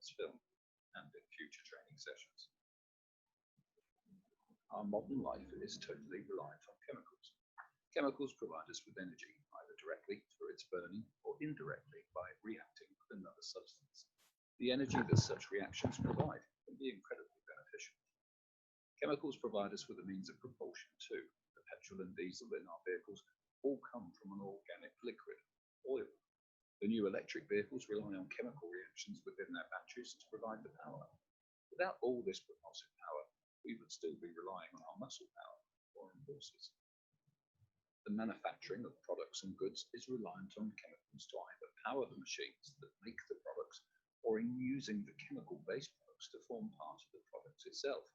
this film and in future training sessions. Our modern life is totally reliant on chemicals. Chemicals provide us with energy, either directly through its burning or indirectly by reacting with another substance. The energy that such reactions provide can be incredibly beneficial. Chemicals provide us with a means of propulsion too. The petrol and diesel in our vehicles all come from an organic liquid, oil. The new electric vehicles rely on chemical reactions within their batteries to provide the power. Without all this propulsive power, we would still be relying on our muscle power or on horses. The manufacturing of products and goods is reliant on chemicals to either power the machines that make the products or in using the chemical-based products to form part of the product itself.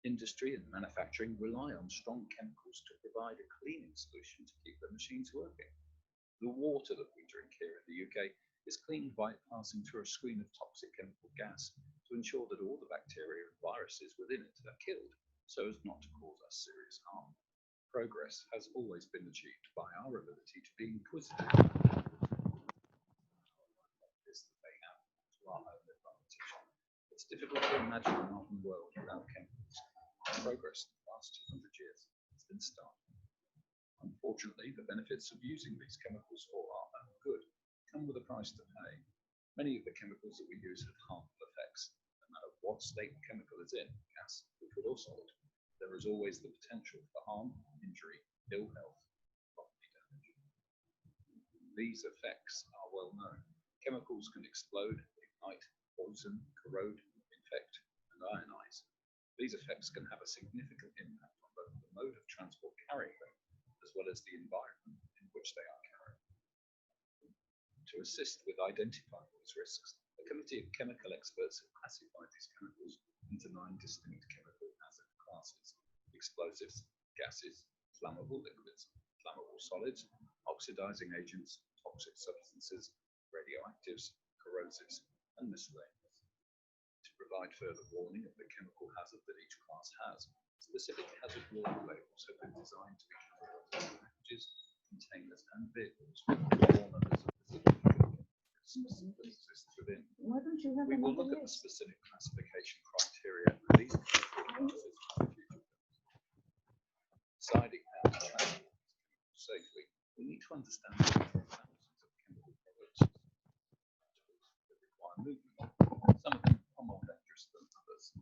Industry and manufacturing rely on strong chemicals to provide a cleaning solution to keep the machines working. The water that we drink here in the UK is cleaned by passing through a screen of toxic chemical gas to ensure that all the bacteria and viruses within it are killed, so as not to cause us serious harm. Progress has always been achieved by our ability to be inquisitive. This that they have to our own advantage. It's difficult to imagine a modern world without chemicals. Progress in the last 200 years has been started. Unfortunately, the benefits of using these chemicals for our own good come with a price to pay. Many of the chemicals that we use have harmful effects, no matter what state the chemical is in, gas, liquid or solid. There is always the potential for harm, injury, ill health, property damage. These effects are well known. Chemicals can explode, ignite, poison, corrode, infect, and ionize. These effects can have a significant impact on both the mode of transport carrying them, as well as the environment in which they are carried. To assist with identifying these risks, a committee of chemical experts have classified these chemicals into 9 distinct chemical hazard classes: explosives, gases, flammable liquids, flammable solids, oxidizing agents, toxic substances, radioactives, corrosives, and miscellaneous. To provide further warning of the chemical hazard that each class has, specific hazard warning labels have been designed to be carried on packages, containers, and vehicles with warners of specific exists within. Why don't you have We will another look at the list? specific classification criteria for these chemical classes in future films. Deciding how to transport these chemicals safely, we need to understand that there are thousands of chemical products that require movement. Some of them are more dangerous than others.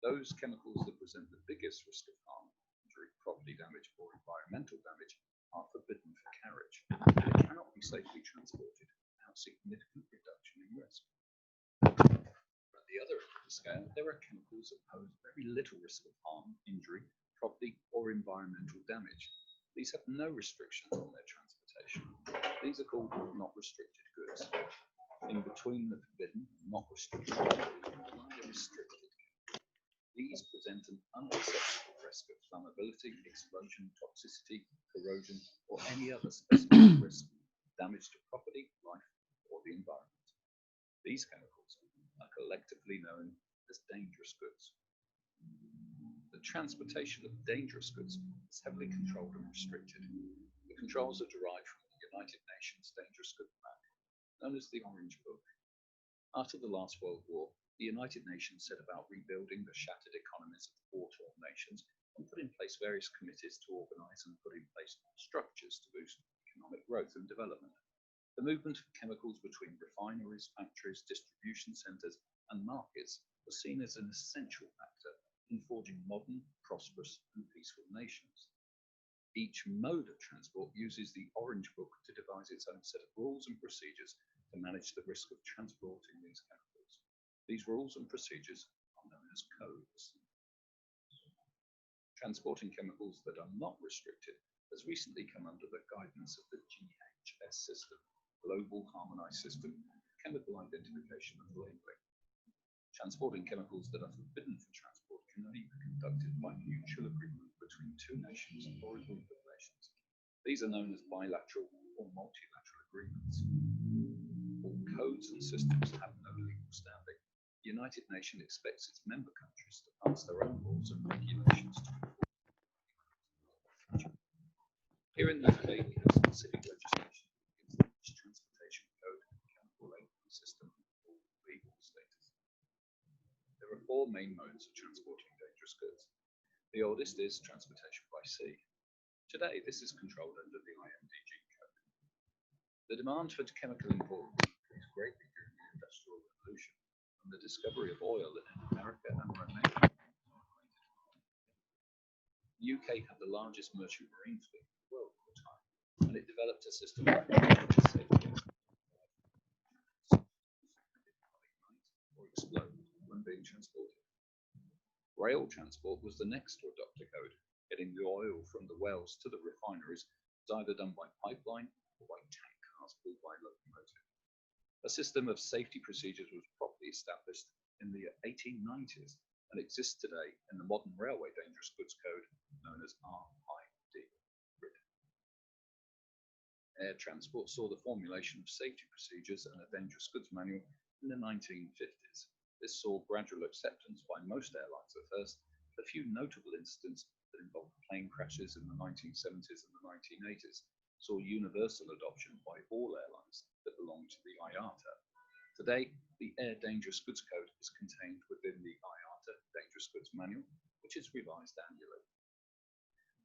Those chemicals that present the biggest risk of harm, injury, property damage, or environmental damage are forbidden for carriage. They cannot be safely transported without significant reduction in risk. At the other end of the scale, there are chemicals that pose very little risk of harm, injury, property, or environmental damage. These have no restrictions on their transportation. These are called not restricted goods. In between the forbidden and not restricted lie the restricted. These present an unacceptable risk of flammability, explosion, toxicity, corrosion, or any other specified risk of damage to property, life, or the environment. These chemicals are collectively known as dangerous goods. The transportation of dangerous goods is heavily controlled and restricted. The controls are derived from the United Nations Dangerous Goods Plan, known as the Orange Book. After the last World War, the United Nations set about rebuilding the shattered economies of the war-torn nations and put in place various committees to organize and put in place structures to boost economic growth and development. The movement of chemicals between refineries, factories, distribution centers, and markets was seen as an essential factor in forging modern, prosperous, and peaceful nations. Each mode of transport uses the Orange Book to devise its own set of rules and procedures to manage the risk of transporting these chemicals. These rules and procedures are known as codes. Transporting chemicals that are not restricted has recently come under the guidance of the GHS system, Global Harmonized System of Chemical Identification and Labeling. Transporting chemicals that are forbidden for transport can only be conducted by mutual agreement between 2 nations or a group of nations. These are known as bilateral or multilateral agreements. All codes and systems have no legal standing. The United Nations expects its member countries to pass their own laws and regulations to enforce. Here in the UK, we have specific legislation that gives each transportation code and chemical labeling system full legal status. there are four main modes of transporting dangerous goods. The oldest is transportation by sea. Today, this is controlled under the IMDG code. The demand for chemical imports increased greatly during the Industrial Revolution and the discovery of oil in America and Romania. The UK had the largest merchant marine fleet in the world at the time, and it developed a system of safety or explode when being transported. Rail transport was the next to adopt a code. Getting the oil from the wells to the refineries was either done by pipeline or by tank cars pulled by locomotive. A system of safety procedures was properly established in the 1890s and exists today in the modern Railway Dangerous Goods Code known as RID. Air transport saw the formulation of safety procedures and a dangerous goods manual in the 1950s. This saw gradual acceptance by most airlines at first. A few notable incidents that involved plane crashes in the 1970s and the 1980s saw universal adoption by all airlines that belonged to the IATA. Today, the Air Dangerous Goods Code is contained within the IATA Dangerous Goods Manual, which is revised annually.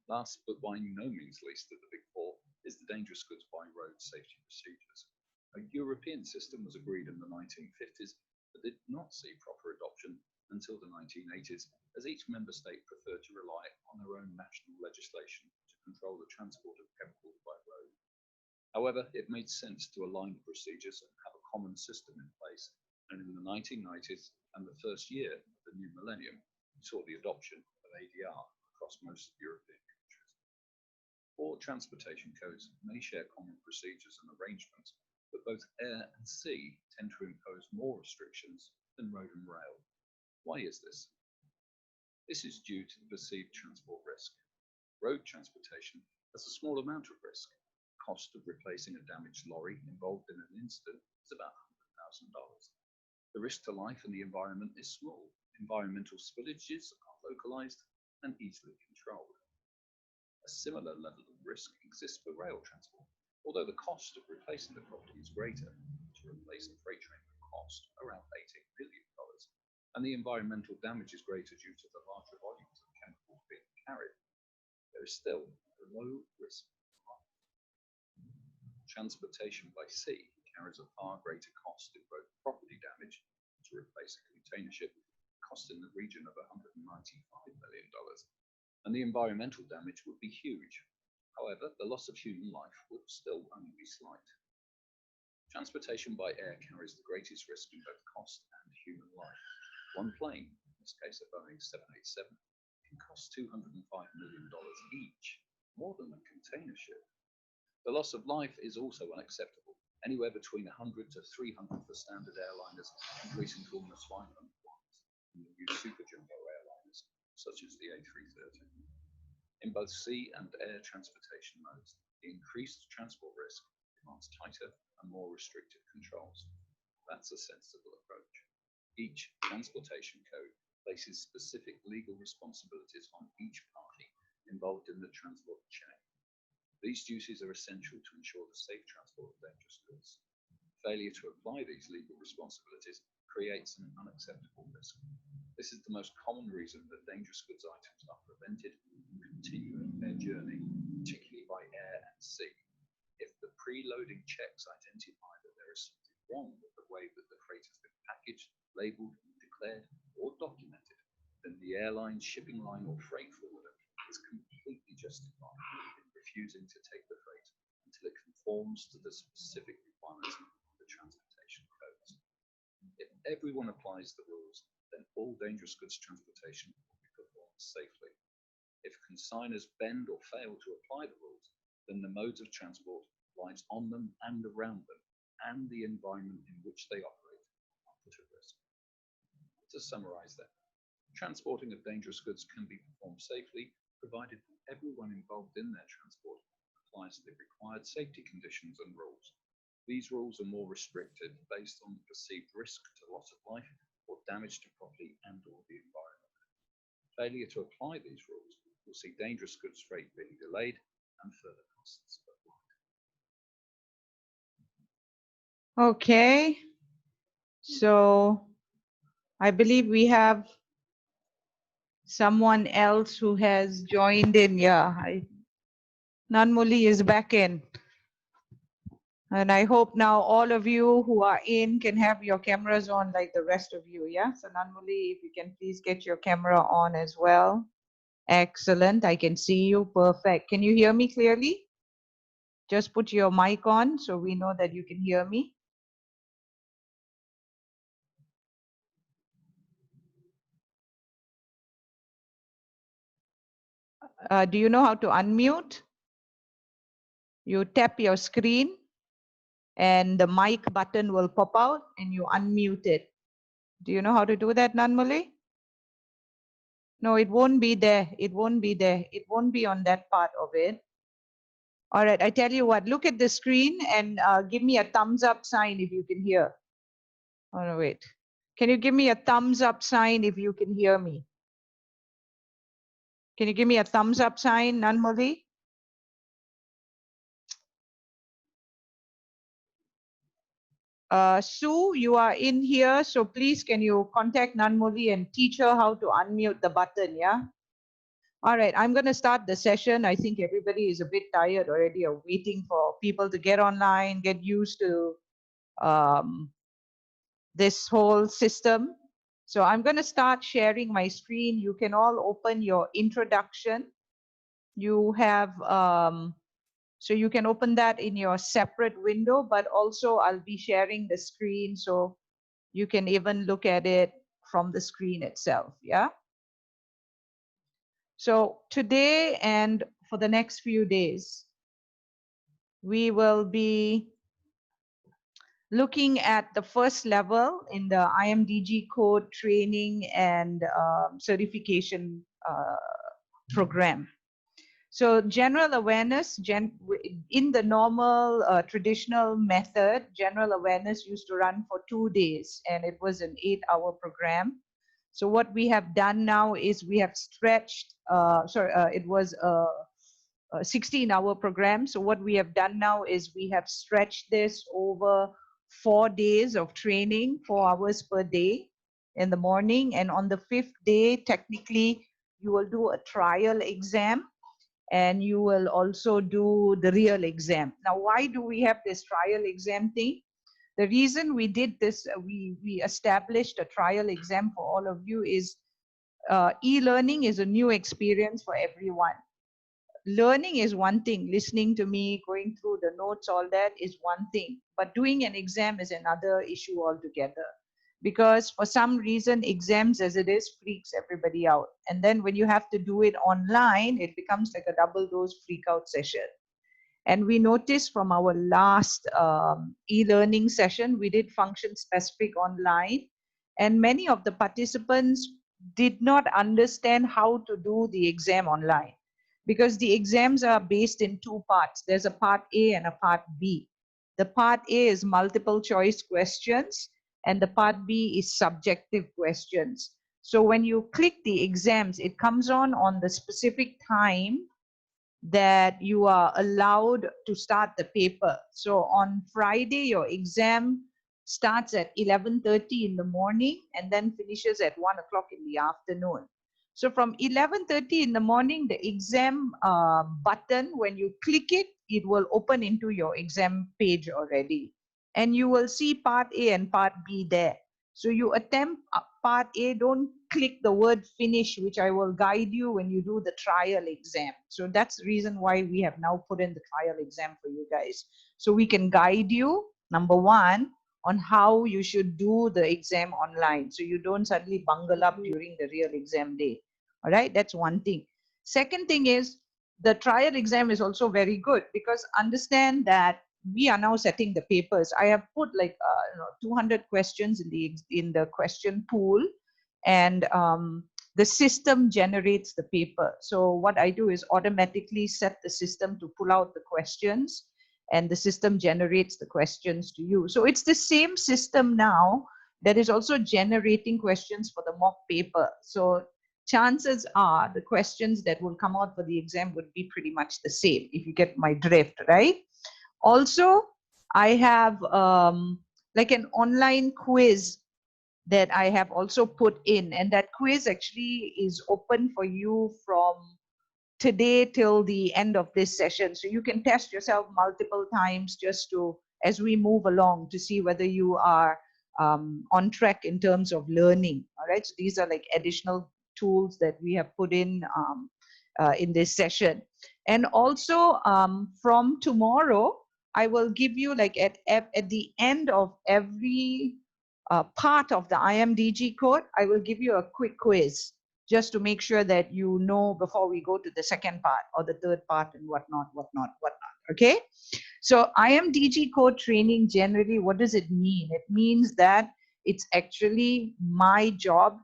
Last but by no means least of the big four is the Dangerous Goods by Road Safety Procedures. A European system was agreed in the 1950s but did not see proper adoption until the 1980s, as each member state preferred to rely on their own national legislation to control the transport of chemicals by road. However, it made sense to align the procedures and have a common system in place, and in the 1990s and the first year of the new millennium, we saw the adoption of ADR across most European countries. All transportation codes may share common procedures and arrangements, but both air and sea tend to impose more restrictions than road and rail. Why is this? This is due to the perceived transport risk. Road transportation has a small amount of risk. The cost of replacing a damaged lorry involved in an incident is about $100,000. The risk to life and the environment is small. Environmental spillages are localized and easily controlled. A similar level of risk exists for rail transport, although the cost of replacing the property is greater. To replace a freight train would cost around $18 billion, and the environmental damage is greater due to the larger volumes of chemicals being carried. There is still a low risk of life. Transportation by sea carries a far greater cost in both property damage. To replace a container ship cost in the region of $195 million, and the environmental damage would be huge. However, the loss of human life would still only be slight. Transportation by air carries the greatest risk in both cost and human life. One plane, in this case a Boeing 787, can cost $205 million each, more than a container ship. The loss of life is also unacceptable, anywhere between 100 to 300 for standard airliners, increasing to almost 500 in the new super jumbo airliners, such as the A330. In both sea and air transportation modes, the increased transport risk demands tighter and more restrictive controls. That's a sensible approach. Each transportation code places specific legal responsibilities on each party involved in the transport chain. These duties are essential to ensure the safe transport of dangerous goods. Failure to apply these legal responsibilities creates an unacceptable risk. This is the most common reason that dangerous goods items are prevented from continuing their journey, particularly by air and sea. If the preloading checks identify that there is something wrong with the way that the freight has been packaged, labeled, declared, or documented, then the airline, shipping line, or freight forwarder is completely justified in refusing to take the freight until it conforms to the specific requirements of the transportation codes. If everyone applies the rules, then all dangerous goods transportation will be performed safely. If consigners bend or fail to apply the rules, then the modes of transport, lives on them and around them, and the environment in which they operate are put at risk. To summarize then, transporting of dangerous goods can be performed safely, provided that everyone involved in their transport applies the required safety conditions and rules. These rules are more restricted based on the perceived risk to loss of life or damage to property and or the environment. Failure to apply these rules will see dangerous goods freight being delayed and further costs applied. Okay, so I believe we have someone else who has joined in. Yeah, Nanmuli is back in. And I hope now all of you who are in can have your cameras on like the rest of you. Yeah. So Nanmuli, if you can please get your camera on as well. Excellent. I can see you. Perfect. Can you hear me clearly? Just put your mic on so we know that you can hear me. Do you know how to unmute? You tap your screen and the mic button will pop out and you unmute it. Do you know how to do that, Nanmuli? No, it won't be there. It won't be there. It won't be on that part of it. All right, I tell you what, look at the screen and give me a thumbs up sign if you can hear. Oh, no, wait. Can you give me a thumbs up sign if you can hear me? Can you give me a thumbs up sign, Nanmuli? Sue, you are in here, so please can you contact Nanmuli and teach her how to unmute the button, yeah? All right, I'm going to start the session. I think everybody is a bit tired already of waiting for people to get online, get used to this whole system. So I'm going to start sharing my screen. You can all open your introduction. You have, so you can open that in your separate window, but also I'll be sharing the screen so you can even look at it from the screen itself, yeah? So today and for the next few days, we will be looking at the first level in the IMDG code training and certification program. So general awareness, in the normal traditional method, general awareness used to run for 2 days and it was an 8-hour program. So what we have done now is we have stretched, it was a 16-hour program. So what we have done now is we have stretched this over 4 days of training, 4 hours per day in the morning. And on the 5th day, technically, you will do a trial exam and you will also do the real exam. Now, why do we have this trial exam thing? The reason we did this, we established a trial exam for all of you is e-learning is a new experience for everyone. Learning is one thing, listening to me, going through the notes, all that is one thing, but doing an exam is another issue altogether. Because for some reason, exams as it is freaks everybody out. And then when you have to do it online, it becomes like a double dose freak out session. And we noticed from our last e-learning session, we did function specific online. And many of the participants did not understand how to do the exam online because the exams are based in 2 parts. There's a part A and a part B. The part A is multiple choice questions and the part B is subjective questions. So when you click the exams, it comes on the specific time that you are allowed to start the paper. So on Friday, your exam starts at 11:30 in the morning and then finishes at 1 o'clock in the afternoon. So from 11:30 in the morning, the exam button, when you click it, it will open into your exam page already. And you will see part A and part B there. So you attempt part A, don't click the word finish, which I will guide you when you do the trial exam. So that's the reason why we have now put in the trial exam for you guys. So we can guide you, number one, on how you should do the exam online. So you don't suddenly bungle up during the real exam day. All right, that's one thing. Second thing is the trial exam is also very good because understand that we are now setting the papers. I have put like 200 questions in the question pool, and the system generates the paper. So what I do is automatically set the system to pull out the questions, and the system generates the questions to you. So it's the same system now that is also generating questions for the mock paper. So chances are the questions that will come out for the exam would be pretty much the same, if you get my drift, right? Also, I have like an online quiz that I have also put in, and that quiz actually is open for you from today till the end of this session. So you can test yourself multiple times just to, as we move along, to see whether you are on track in terms of learning. All right. So these are like additional tools that we have put in this session. And also from tomorrow, I will give you like at the end of every part of the IMDG code, I will give you a quick quiz just to make sure that you know before we go to the second part or the third part and whatnot. Okay. So IMDG code training, generally, what does it mean? It means that it's actually my job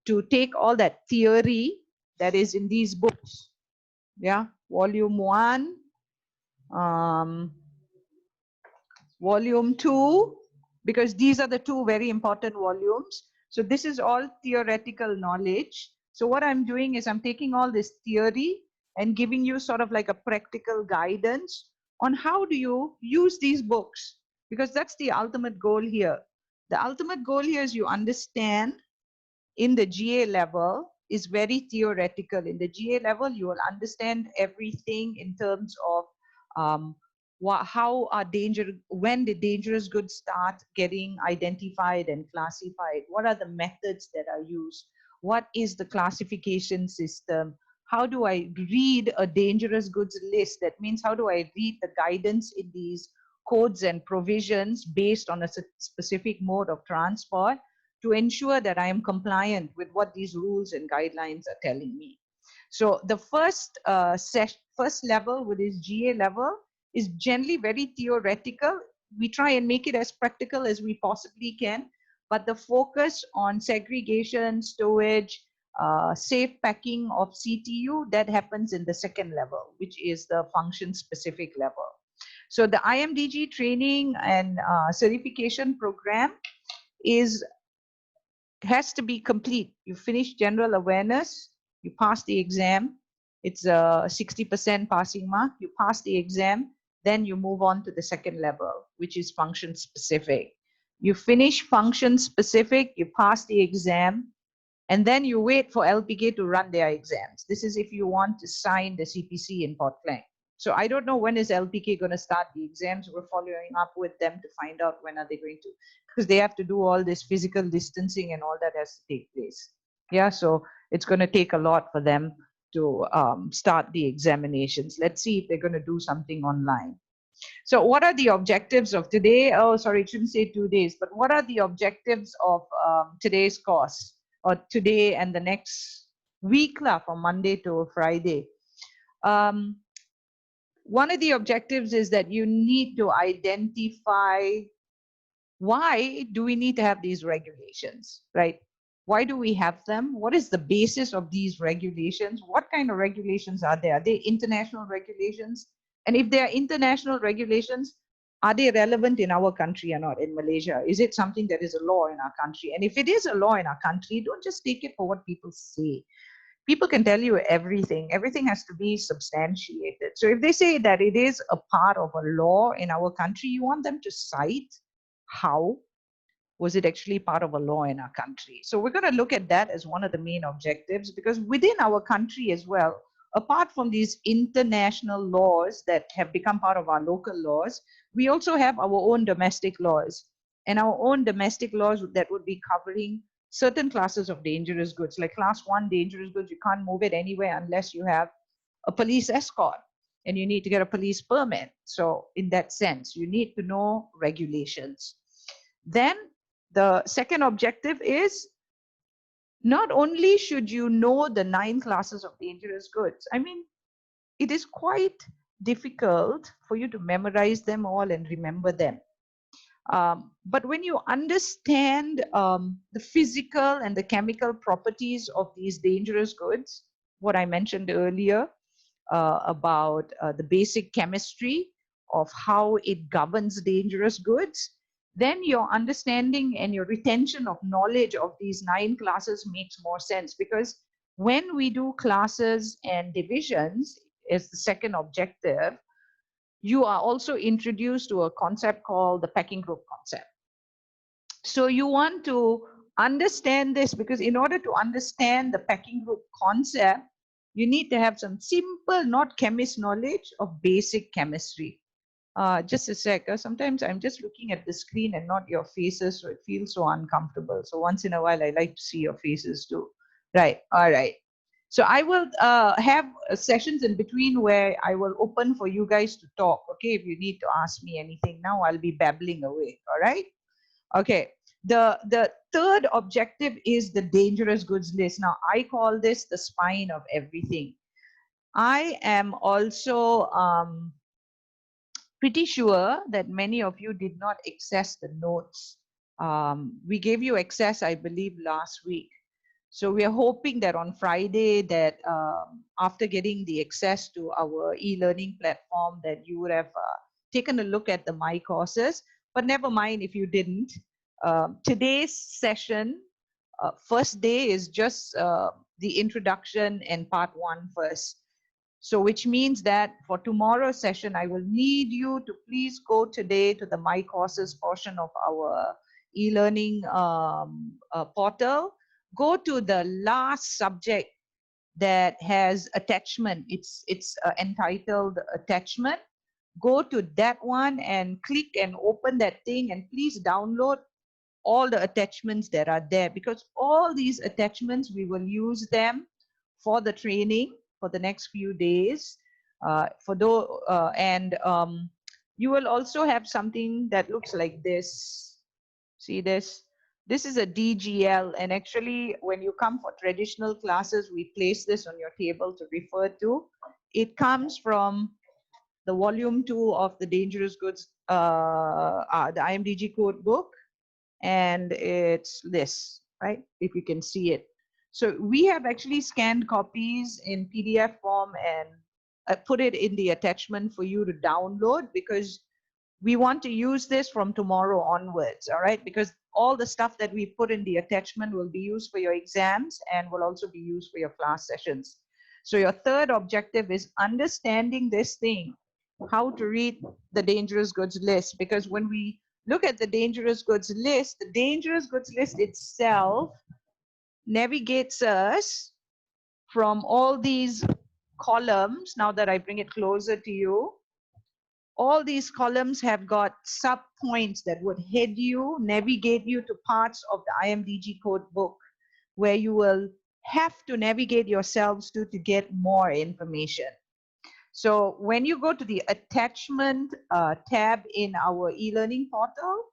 to take all that theory that is in these books. Yeah. Volume 1, volume 2, because these are the two very important volumes. So this is all theoretical knowledge. So what I'm doing is I'm taking all this theory and giving you sort of like a practical guidance on how do you use these books, because that's the ultimate goal here. The ultimate goal here is you understand in the GA level is very theoretical. In the GA level, you will understand everything in terms of how are when the dangerous goods start getting identified and classified. What are the methods that are used? What is the classification system? How do I read a dangerous goods list? That means how do I read the guidance in these codes and provisions based on a specific mode of transport to ensure that I am compliant with what these rules and guidelines are telling me. So the first level, with this GA level, is generally very theoretical. We try and make it as practical as we possibly can, but the focus on segregation, stowage, safe packing of CTU, that happens in the second level, which is the function specific level. So the IMDG training and certification program has to be complete. You finish general awareness, you pass the exam. It's a 60% passing mark. You pass the exam, then you move on to the second level, which is function specific. You finish function specific, you pass the exam, and then you wait for LPK to run their exams. This is if you want to sign the CPC in Port Klang. So I don't know when is LPK going to start the exams. We're following up with them to find out when are they going to, because they have to do all this physical distancing and all that has to take place. Yeah, so it's going to take a lot for them to start the examinations. Let's see if they're going to do something online. So what are the objectives of today? Oh, sorry, it shouldn't say 2 days, but what are the objectives of today's course, or today and the next week, from Monday to Friday? One of the objectives is that you need to identify why do we need to have these regulations, right? Why do we have them? What is the basis of these regulations? What kind of regulations are there? Are they international regulations? And if they are international regulations, are they relevant in our country or not, in Malaysia? Is it something that is a law in our country? And if it is a law in our country, don't just take it for what people say. People can tell you everything. Everything has to be substantiated. So if they say that it is a part of a law in our country, you want them to cite how was it actually part of a law in our country. So we're going to look at that as one of the main objectives, because within our country as well, apart from these international laws that have become part of our local laws, we also have our own domestic laws, and our own domestic laws that would be covering certain classes of dangerous goods. Like class 1 dangerous goods, you can't move it anywhere unless you have a police escort and you need to get a police permit. So in that sense, you need to know regulations. Then the second objective is, not only should you know the 9 classes of dangerous goods, I mean, it is quite difficult for you to memorize them all and remember them. But when you understand the physical and the chemical properties of these dangerous goods, what I mentioned earlier about the basic chemistry of how it governs dangerous goods, then your understanding and your retention of knowledge of these 9 classes makes more sense. Because when we do classes and divisions as the second objective, you are also introduced to a concept called the packing group concept. So you want to Understand this, because in order to understand the packing group concept, you need to have some simple, not chemist knowledge of basic chemistry. Just a sec. Sometimes I'm just looking at the screen and not your faces, so it feels so uncomfortable. So once in a while, I like to see your faces too. Right. All right. So I will have sessions in between where I will open for you guys to talk. Okay. If you need to ask me anything now, I'll be babbling away. All right. Okay. The third objective is the dangerous goods list. Now I call this the spine of everything. I am also pretty sure that many of you did not access the notes. We gave you access, I believe, last week. So we are hoping that on Friday, that after getting the access to our e-learning platform, that you would have taken a look at the My Courses. But never mind if you didn't. Today's session, first day, is just the introduction and part one first. So which means that for tomorrow's session, I will need you to please go today to the My Courses portion of our e-learning portal. Go to the last subject that has attachment. It's entitled attachment. Go to that one and click and open that thing, and please download all the attachments that are there, because all these attachments, we will use them for the training for the next few days. You will also have something that looks like this. See this? This is a DGL, and actually when you come for traditional classes, we place this on your table to refer to. It comes from the volume 2 of the dangerous goods, the IMDG code book, and it's this, right? If you can see it. So we have actually scanned copies in PDF form and put it in the attachment for you to download, because we want to use this from tomorrow onwards, all right? Because all the stuff that we put in the attachment will be used for your exams and will also be used for your class sessions. So your third objective is understanding this thing, how to read the dangerous goods list. Because when we look at the dangerous goods list, the dangerous goods list itself navigates us from all these columns. Now that I bring it closer to you, all these columns have got sub points that would head you, navigate you to parts of the IMDG code book where you will have to navigate yourselves to get more information. So when you go to the attachment tab in our e-learning portal,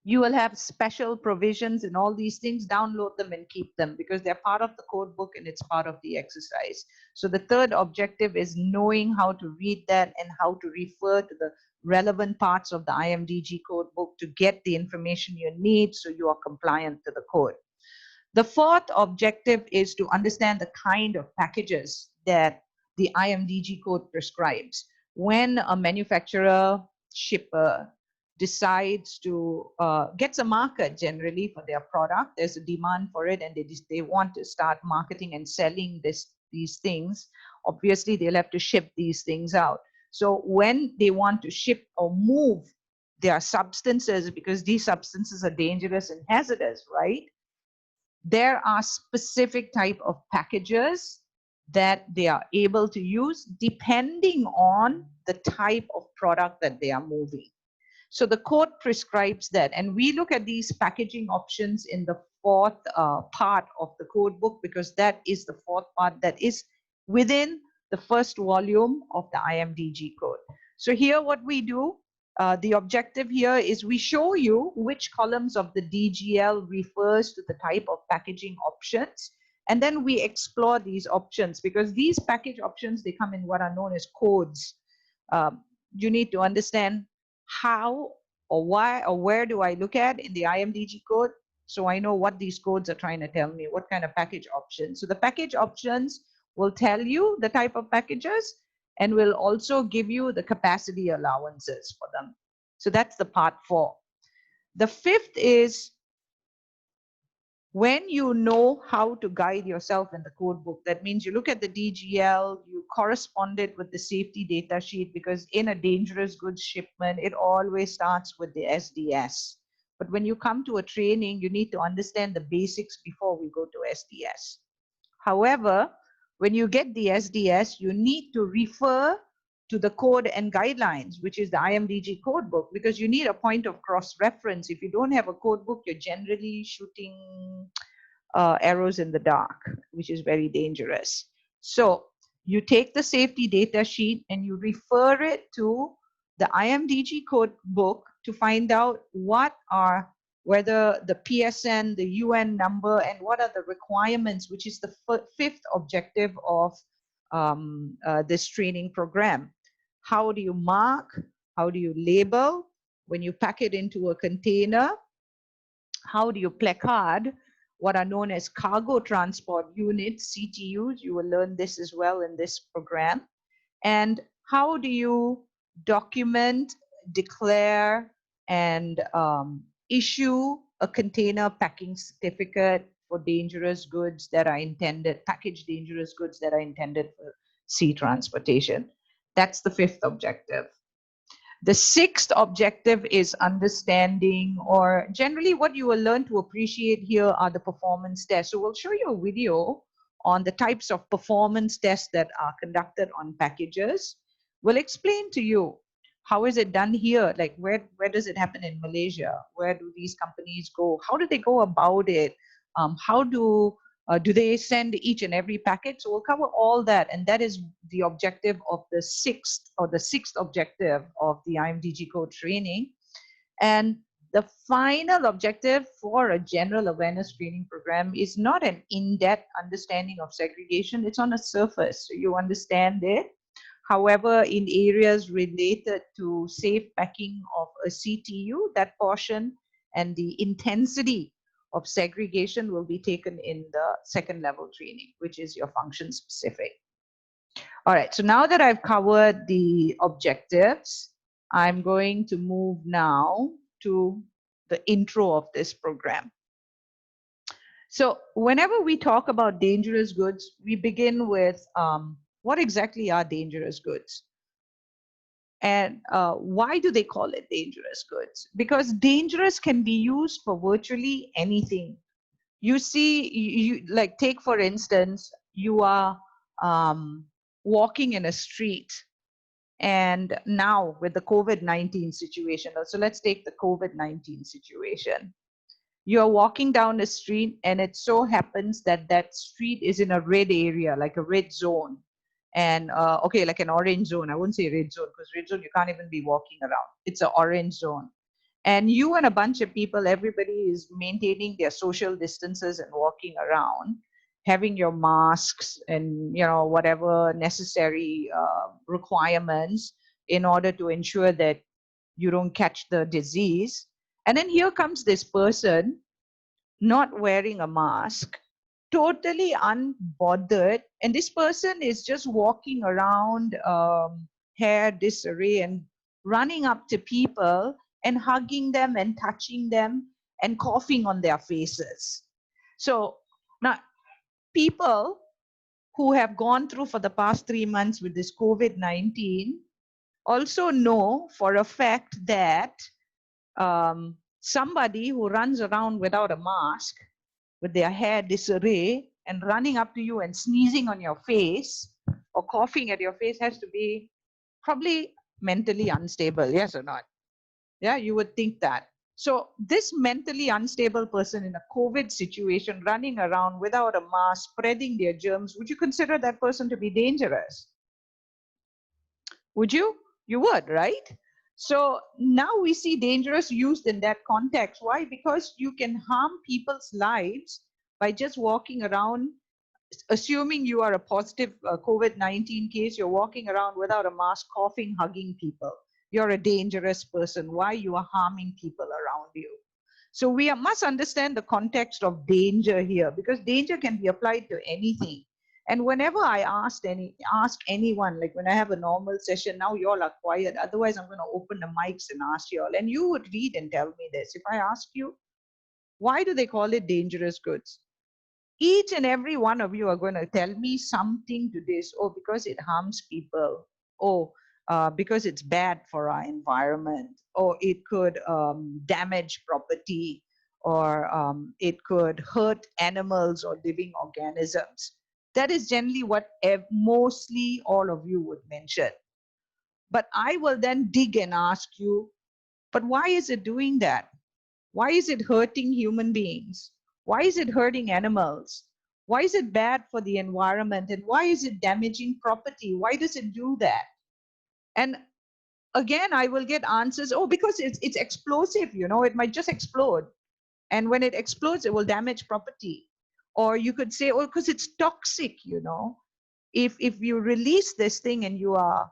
you will have special provisions and all these things. Download them and keep them, because they're part of the code book and it's part of the exercise. So the third objective is knowing how to read that and how to refer to the relevant parts of the IMDG code book to get the information you need so you are compliant to the code. The fourth objective is to understand the kind of packages that the IMDG code prescribes. When a manufacturer, shipper decides to gets a market generally for their product, there's a demand for it, and they want to start marketing and selling these things, obviously they'll have to ship these things out. So when they want to ship or move their substances, because these substances are dangerous and hazardous, right? There are specific type of packages that they are able to use depending on the type of product that they are moving. So the code prescribes that, and we look at these packaging options in the fourth part of the code book, because that is the fourth part that is within the first volume of the IMDG code. So here what we do, the objective here is we show you which columns of the DGL refers to the type of packaging options, and then we explore these options, because these package options, they come in what are known as codes. You need to understand how or why or where do I look at in the IMDG code, so I know what these codes are trying to tell me, what kind of package options. So the package options will tell you the type of packages and will also give you the capacity allowances for them. So that's the part 4. The fifth is when you know how to guide yourself in the code book. That means you look at the DGL, you correspond it with the safety data sheet, because in a dangerous goods shipment, it always starts with the SDS. But when you come to a training, you need to understand the basics before we go to SDS. However, when you get the SDS, you need to refer to the code and guidelines, which is the IMDG code book, because you need a point of cross-reference. If you don't have a code book, you're generally shooting arrows in the dark, which is very dangerous. So you take the safety data sheet and you refer it to the IMDG code book to find out whether the PSN, the UN number, and what are the requirements, which is the fifth objective of this training program. How do you mark? How do you label? When you pack it into a container, how do you placard what are known as cargo transport units, CTUs? You will learn this as well in this program. And how do you document, declare, and issue a container packing certificate for dangerous goods that are intended, packaged dangerous goods that are intended for sea transportation? That's the fifth objective. The sixth objective is understanding, or generally what you will learn to appreciate here are the performance tests. So we'll show you a video on the types of performance tests that are conducted on packages. We'll explain to you how is it done here, like where does it happen in Malaysia? Where do these companies go? How do they go about it? How do they send each and every packet? So we'll cover all that, and that is the objective of the sixth objective of the IMDG code training. And the final objective for a general awareness training program is not an in-depth understanding of segregation. It's on a surface, so you understand it. However, in areas related to safe packing of a CTU, that portion and the intensity of segregation will be taken in the second level training, which is your function specific. All right, so now that I've covered the objectives, I'm going to move now to the intro of this program. So whenever we talk about dangerous goods, we begin with what exactly are dangerous goods? And why do they call it dangerous goods? Because dangerous can be used for virtually anything. You see, you like take for instance, you are walking in a street, and now with the COVID-19 situation, so let's take the COVID-19 situation. You're walking down the street, and it so happens that that street is in a red area, like a red zone. And okay, like an orange zone. I wouldn't say red zone, because red zone you can't even be walking around. It's an orange zone. And you and a bunch of people, everybody is maintaining their social distances and walking around, having your masks and whatever necessary requirements in order to ensure that you don't catch the disease. And then here comes this person not wearing a mask, totally unbothered, and this person is just walking around, hair disarray, and running up to people and hugging them and touching them and coughing on their faces. So now people who have gone through for the past 3 months with this COVID-19 also know for a fact that somebody who runs around without a mask with their hair disarray and running up to you and sneezing on your face or coughing at your face has to be probably mentally unstable, yes or not? Yeah, you would think that. So this mentally unstable person in a COVID situation running around without a mask, spreading their germs, would you consider that person to be dangerous? Would you? You would, right? So now we see dangerous used in that context. Why? Because you can harm people's lives by just walking around, assuming you are a positive COVID-19 case, you're walking around without a mask, coughing, hugging people. You're a dangerous person. Why? You are harming people around you. So we must understand the context of danger here, because danger can be applied to anything. And whenever I ask anyone, like when I have a normal session, now you all are quiet. Otherwise, I'm going to open the mics and ask you all. And you would read and tell me this. If I ask you, why do they call it dangerous goods? Each and every one of you are going to tell me something to this. Oh, because it harms people. Oh, because it's bad for our environment, or it could damage property, or it could hurt animals or living organisms. That is generally what mostly all of you would mention. But I will then dig and ask you, but why is it doing that? Why is it hurting human beings? Why is it hurting animals? Why is it bad for the environment? And why is it damaging property? Why does it do that? And again, I will get answers. Oh, because it's explosive, you know, it might just explode. And when it explodes, it will damage property. Or you could say, oh, because it's toxic, you know. If you release this thing and you are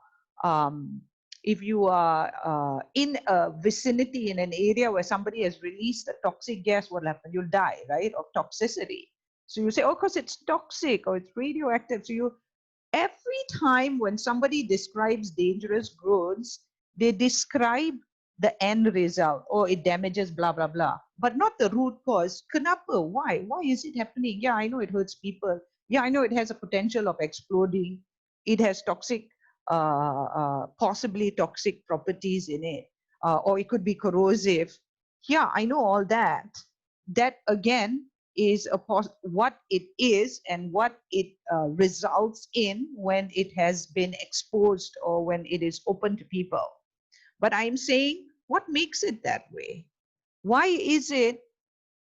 if you are in a vicinity, in an area where somebody has released a toxic gas, what will happen? You'll die, right, of toxicity. So you say, oh, because it's toxic or it's radioactive. So you, every time when somebody describes dangerous goods, they describe the end result, or it damages blah blah blah, but not the root cause. Kenapa? Why is it happening? Yeah, I know it hurts people. Yeah, I know it has a potential of exploding. It has toxic, possibly toxic properties in it, or it could be corrosive. Yeah, I know all that. That again is what it is and what it results in when it has been exposed or when it is open to people. But I'm saying, what makes it that way? Why is it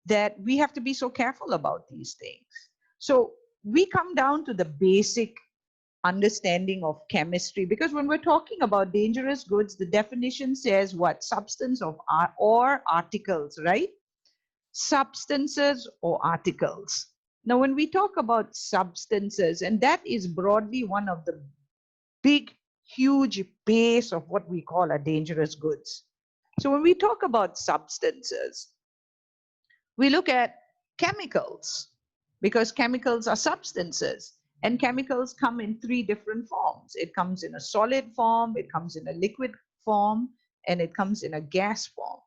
that we have to be so careful about these things? So we come down to the basic understanding of chemistry, because when we're talking about dangerous goods, the definition says what? Substance of or articles, right? Substances or articles. Now, when we talk about substances, and that is broadly one of the big, huge base of what we call a dangerous goods. So when we talk about substances, we look at chemicals, because chemicals are substances, and chemicals come in three different forms. It comes in a solid form, it comes in a liquid form, and it comes in a gas form.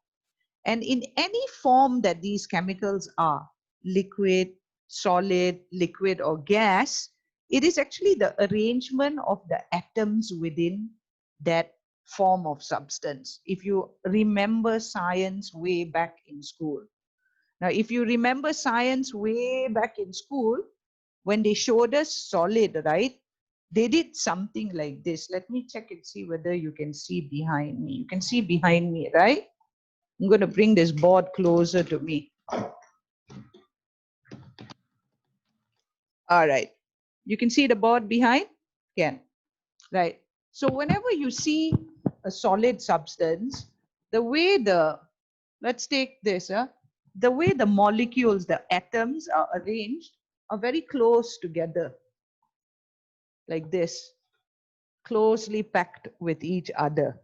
And in any form that these chemicals are, liquid, solid, liquid, or gas, it is actually the arrangement of the atoms within that form of substance. If you remember science way back in school. Now, if you remember science way back in school, when they showed us solid, right? They did something like this. Let me check and see whether you can see behind me. You can see behind me, right? I'm going to bring this board closer to me. All right. You can see the board behind? Can. Right. So whenever you see a solid substance, the way let's take this, the way the molecules, the atoms are arranged are very close together, like this, closely packed with each other.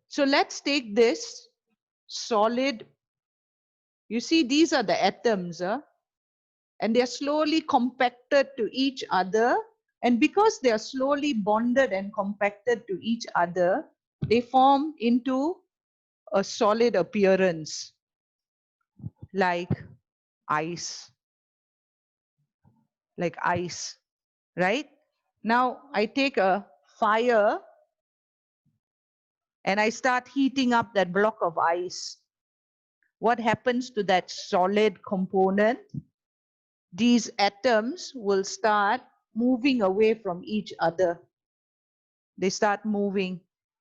So let's take this solid. You see, these are the atoms, and they're slowly compacted to each other. And because they are slowly bonded and compacted to each other, they form into a solid appearance, like ice, right? Now I take a fire and I start heating up that block of ice. What happens to that solid component? These atoms will start moving away from each other. They start moving.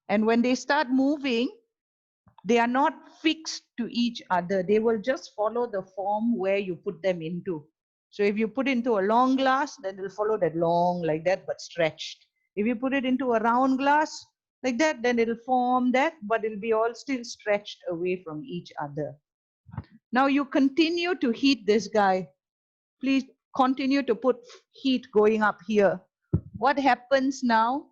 And when they start moving, they are not fixed to each other. They will just follow the form where you put them into. So if you put into a long glass, then it'll follow that long like that, but stretched. If you put it into a round glass like that, then it'll form that, but it'll be all still stretched away from each other. Now you continue to heat this guy. Please continue to put heat going up here. What happens now?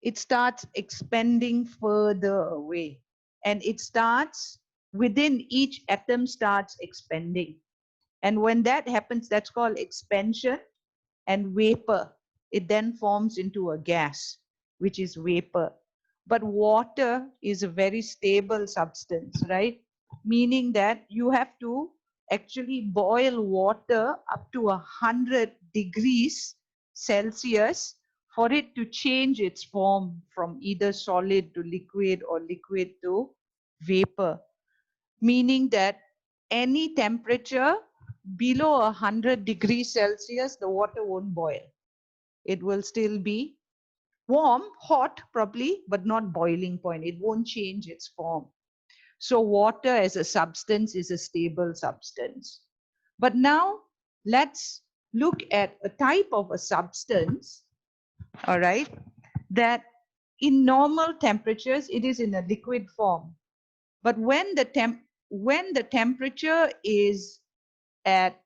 It starts expanding further away, and it starts within each atom starts expanding. And when that happens, that's called expansion and vapor. It then forms into a gas, which is vapor. But water is a very stable substance, right? Meaning that you have to actually boil water up to 100 degrees Celsius for it to change its form from either solid to liquid or liquid to vapor, meaning that any temperature below 100 degrees Celsius, the water won't boil. It will still be warm, hot probably, but not boiling point. It won't change its form. So water as a substance is a stable substance. But now let's look at a type of a substance, all right, that in normal temperatures, it is in a liquid form. But when the temperature is at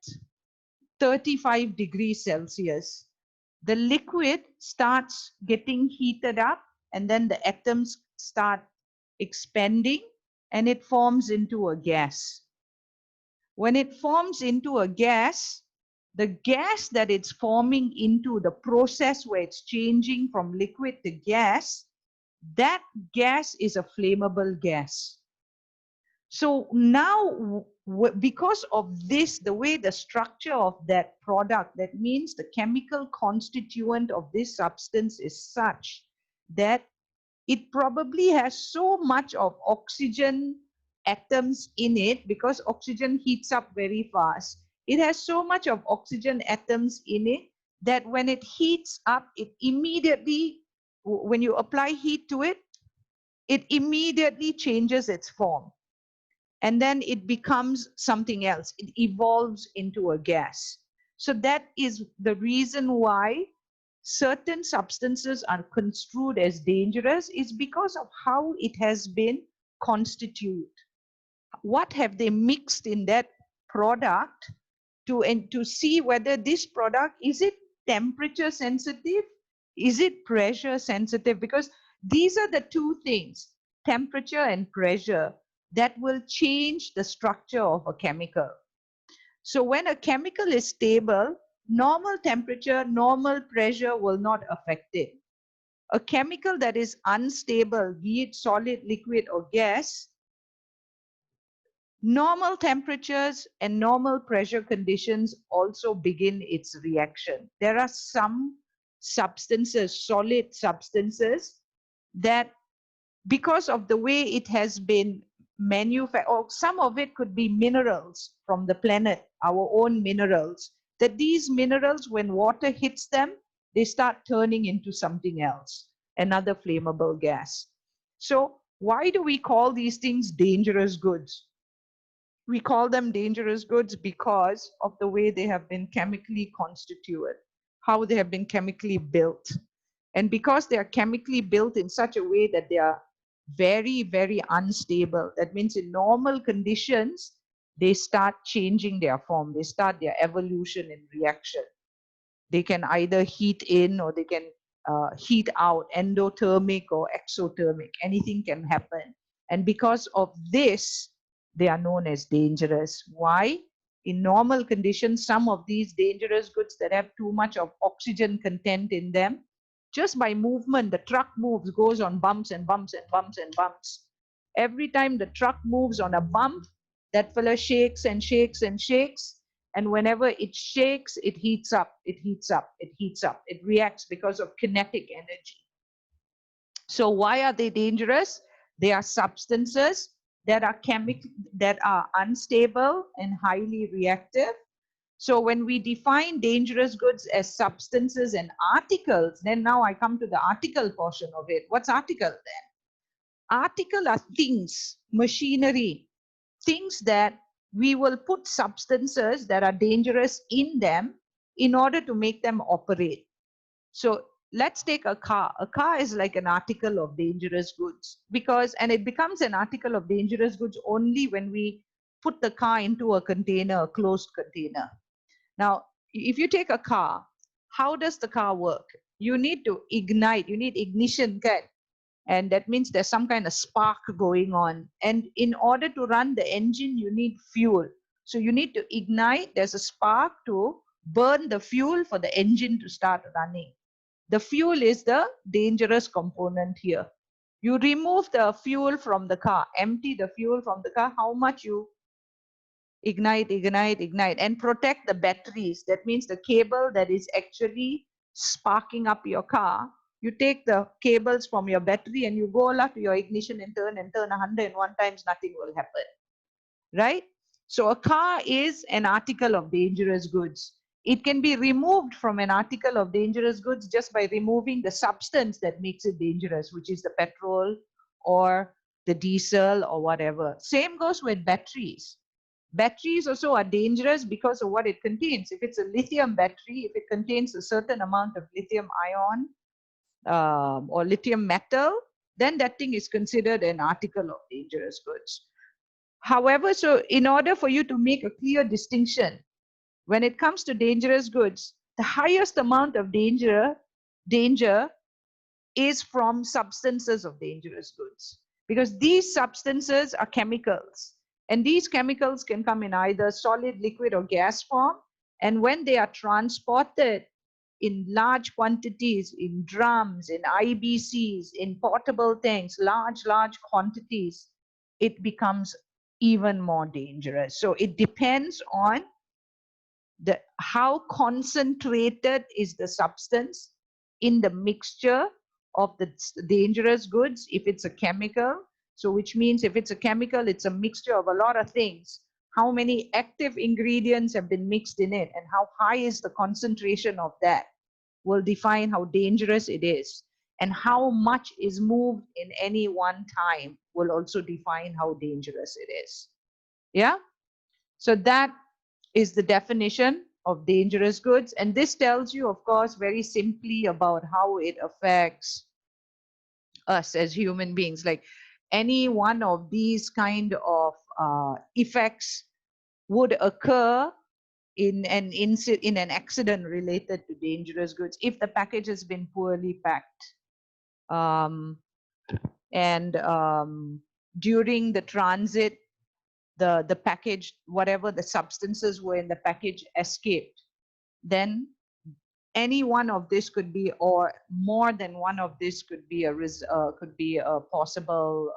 35 degrees Celsius, the liquid starts getting heated up, and then the atoms start expanding and it forms into a gas. When it forms into a gas, the gas that it's forming into, the process where it's changing from liquid to gas, that gas is a flammable gas. So now, because of this, the way the structure of that product, that means the chemical constituent of this substance is such that it probably has so much of oxygen atoms in it, because oxygen heats up very fast. It has so much of oxygen atoms in it that when it heats up, it immediately, when you apply heat to it, it immediately changes its form. And then it becomes something else. It evolves into a gas. So that is the reason why certain substances are construed as dangerous, is because of how it has been constituted. What have they mixed in that product to see whether this product, is it temperature sensitive? Is it pressure sensitive? Because these are the two things, temperature and pressure, that will change the structure of a chemical. So when a chemical is stable, normal temperature, normal pressure will not affect it. A chemical that is unstable, be it solid, liquid, or gas, normal temperatures and normal pressure conditions also begin its reaction. There are some substances, solid substances, that because of the way it has been manufactured, or some of it could be minerals from the planet, our own minerals, that these minerals, when water hits them, they start turning into something else, another flammable gas. So why do we call these things dangerous goods? We call them dangerous goods because of the way they have been chemically constituted, how they have been chemically built. And because they are chemically built in such a way that they are very, very unstable, that means in normal conditions, they start changing their form, they start their evolution and reaction. They can either heat in or they can heat out, endothermic or exothermic, anything can happen. And because of this, they are known as dangerous. Why? In normal conditions, some of these dangerous goods that have too much of oxygen content in them, just by movement, the truck moves, goes on bumps and bumps and bumps and bumps. Every time the truck moves on a bump, that fella shakes and shakes and shakes. And whenever it shakes, it heats up, it heats up, it heats up. It reacts because of kinetic energy. So why are they dangerous? They are substances that are unstable and highly reactive. So when we define dangerous goods as substances and articles, then now I come to the article portion of it. What's article then? Article are things, machinery, things that we will put substances that are dangerous in them in order to make them operate. So let's take a car. A car is like an article of dangerous goods, and it becomes an article of dangerous goods only when we put the car into a container, a closed container. Now, if you take a car, how does the car work? You need to ignite, you need ignition, and that means there's some kind of spark going on. And in order to run the engine, you need fuel. So you need to ignite, there's a spark to burn the fuel for the engine to start running. The fuel is the dangerous component here. You remove the fuel from the car, empty the fuel from the car, how much you ignite, and protect the batteries. That means the cable that is actually sparking up your car, you take the cables from your battery and you go up to your ignition and turn 101 times, nothing will happen, right? So a car is an article of dangerous goods. It can be removed from an article of dangerous goods just by removing the substance that makes it dangerous, which is the petrol or the diesel or whatever. Same goes with batteries. Batteries also are dangerous because of what it contains. If it's a lithium battery, if it contains a certain amount of lithium ion or lithium metal, then that thing is considered an article of dangerous goods. However, so in order for you to make a clear distinction, when it comes to dangerous goods, the highest amount of danger is from substances of dangerous goods, because these substances are chemicals, and these chemicals can come in either solid, liquid, or gas form. And when they are transported in large quantities, in drums, in IBCs, in portable tanks, large quantities, it becomes even more dangerous. So it depends on how concentrated is the substance in the mixture of the dangerous goods. If it's a chemical, so which means if it's a chemical, it's a mixture of a lot of things. How many active ingredients have been mixed in it and how high is the concentration of that will define how dangerous it is. And how much is moved in any one time will also define how dangerous it is. Yeah? So that is the definition of dangerous goods. And this tells you, of course, very simply about how it affects us as human beings. Like any one of these kind of effects would occur in an accident related to dangerous goods if the package has been poorly packed. During the transit, the package, whatever the substances were in the package, escaped, then any one of this could be, or more than one of this could be a possible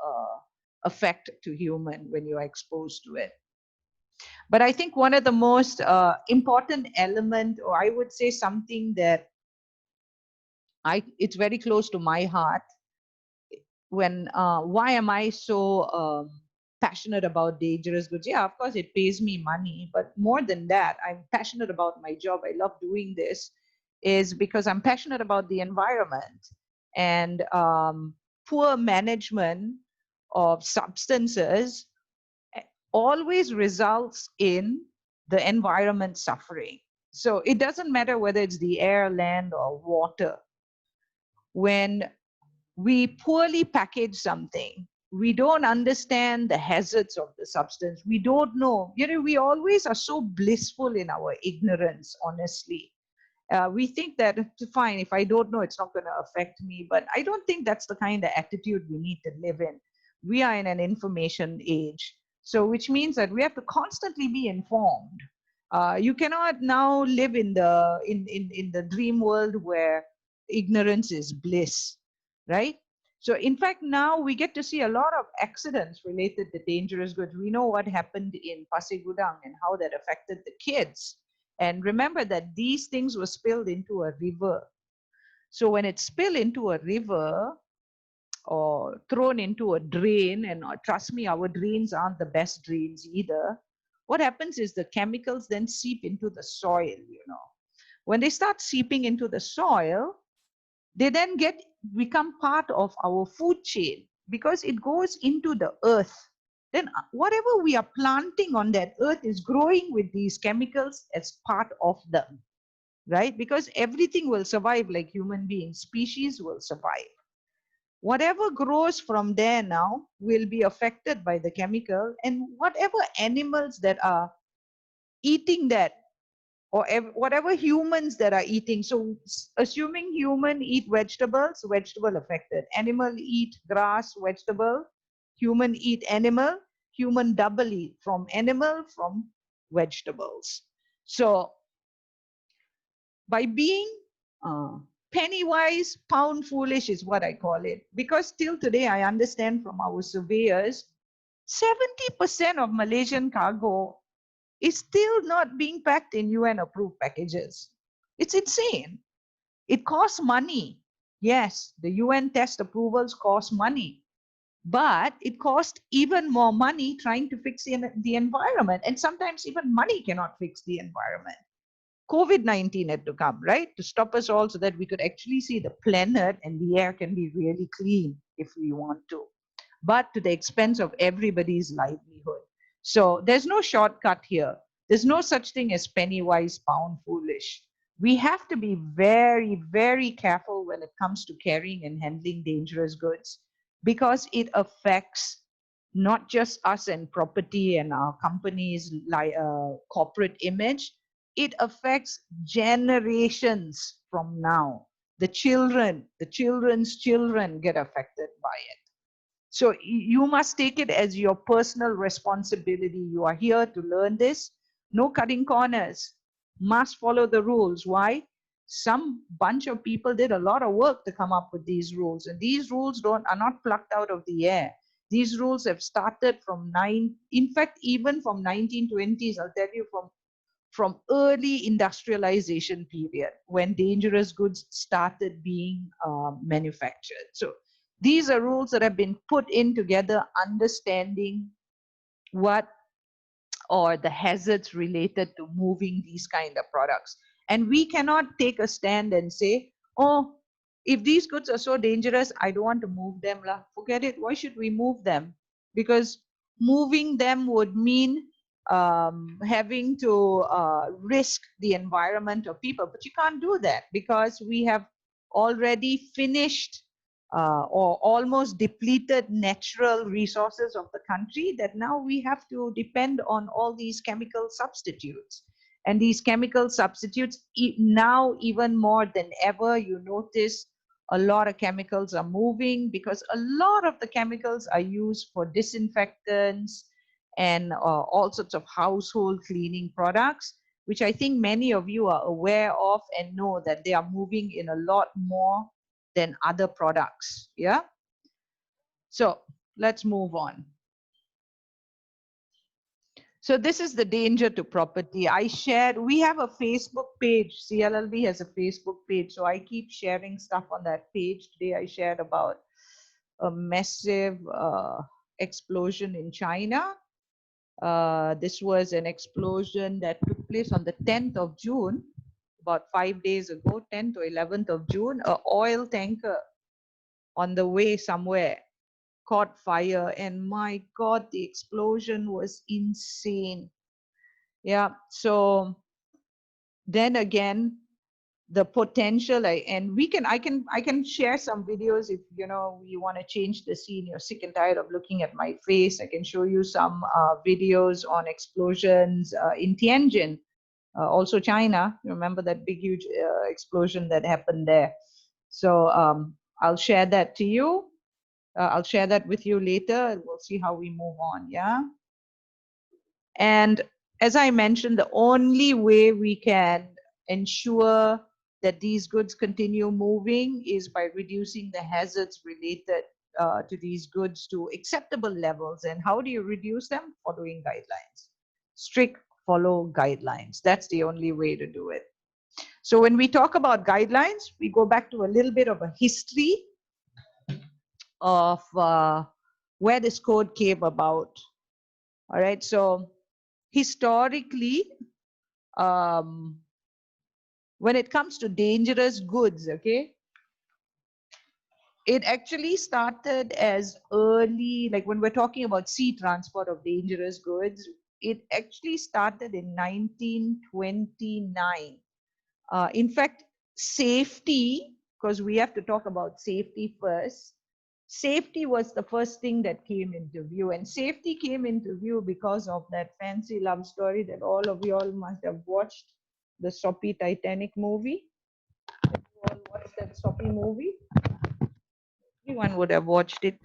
effect to human when you are exposed to it. But I think one of the most important element, or I would say something that it's very close to my heart, when why am I so passionate about dangerous goods? Yeah, of course it pays me money, but more than that, I'm passionate about my job. I love doing this, is because I'm passionate about the environment. And poor management of substances always results in the environment suffering. So it doesn't matter whether it's the air, land, or water. When we poorly package something, we don't understand the hazards of the substance. We don't know. We always are so blissful in our ignorance, honestly. We think that fine, if I don't know, it's not going to affect me. But I don't think that's the kind of attitude we need to live in. We are in an information age. So which means that we have to constantly be informed. You cannot now live in the dream world where ignorance is bliss, right? So in fact, now we get to see a lot of accidents related to dangerous goods. We know what happened in Pasir Gudang and how that affected the kids. And remember that these things were spilled into a river. So when it's spilled into a river or thrown into a drain, and trust me, our drains aren't the best drains either, what happens is the chemicals then seep into the soil. When they start seeping into the soil, they then become part of our food chain, because it goes into the earth. Then whatever we are planting on that earth is growing with these chemicals as part of them, right? Because everything will survive, like human beings, species will survive. Whatever grows from there now will be affected by the chemical, and whatever animals that are eating that, or whatever humans that are eating. So assuming human eat vegetables, vegetable affected. Animal eat grass, vegetable. Human eat animal. Human double eat from animal, from vegetables. So by being penny wise, pound foolish is what I call it. Because till today, I understand from our surveyors, 70% of Malaysian cargo is still not being packed in UN approved packages. It's insane. It costs money. Yes, the UN test approvals cost money, but it costs even more money trying to fix the environment. And sometimes even money cannot fix the environment. COVID-19 had to come, right, to stop us all so that we could actually see the planet and the air can be really clean if we want to, but to the expense of everybody's livelihood. So there's no shortcut here. There's no such thing as penny wise, pound foolish. We have to be very, very careful when it comes to carrying and handling dangerous goods because it affects not just us and property and our company's corporate image, it affects generations from now. The children, the children's children get affected by it. So you must take it as your personal responsibility. You are here to learn this. No cutting corners. Must follow the rules. Why? Some bunch of people did a lot of work to come up with these rules, and these rules are not plucked out of the air. These rules have started from in fact, even from 1920s. I'll tell you, from early industrialization period when dangerous goods started being manufactured. So these are rules that have been put in together, understanding what or the hazards related to moving these kind of products. And we cannot take a stand and say, oh, if these goods are so dangerous, I don't want to move them. Forget it. Why should we move them? Because moving them would mean having to risk the environment of people. But you can't do that because we have already finished or almost depleted natural resources of the country, that now we have to depend on all these chemical substitutes. And these chemical substitutes, now even more than ever, you notice a lot of chemicals are moving because a lot of the chemicals are used for disinfectants and all sorts of household cleaning products, which I think many of you are aware of and know that they are moving in a lot more than other products. Yeah. So let's move on. So this is the danger to property. We have a Facebook page. CLLB has a Facebook page. So I keep sharing stuff on that page. Today I shared about a massive explosion in China. This was an explosion that took place on the 10th of June, about 5 days ago, 10th or 11th of June. An oil tanker on the way somewhere caught fire, and my God, the explosion was insane. Yeah. So then again, the potential, and I can share some videos if you want to change the scene. You're sick and tired of looking at my face. I can show you some videos on explosions in Tianjin, also China. You remember that big huge explosion that happened there? So I'll share that to you. I'll share that with you later. We'll see how we move on. Yeah. And as I mentioned, the only way we can ensure that these goods continue moving is by reducing the hazards related to these goods to acceptable levels. And how do you reduce them? Following guidelines. Strict follow guidelines. That's the only way to do it. So when we talk about guidelines, we go back to a little bit of a history of where this code came about. All right, so historically, when it comes to dangerous goods, okay, it actually started as early, like when we're talking about sea transport of dangerous goods, it actually started in 1929. In fact, safety, because we have to talk about safety first. Safety was the first thing that came into view, and safety came into view because of that fancy love story that all of you all must have watched, the soppy Titanic movie. Have you all watched that soppy movie? Everyone would have watched it.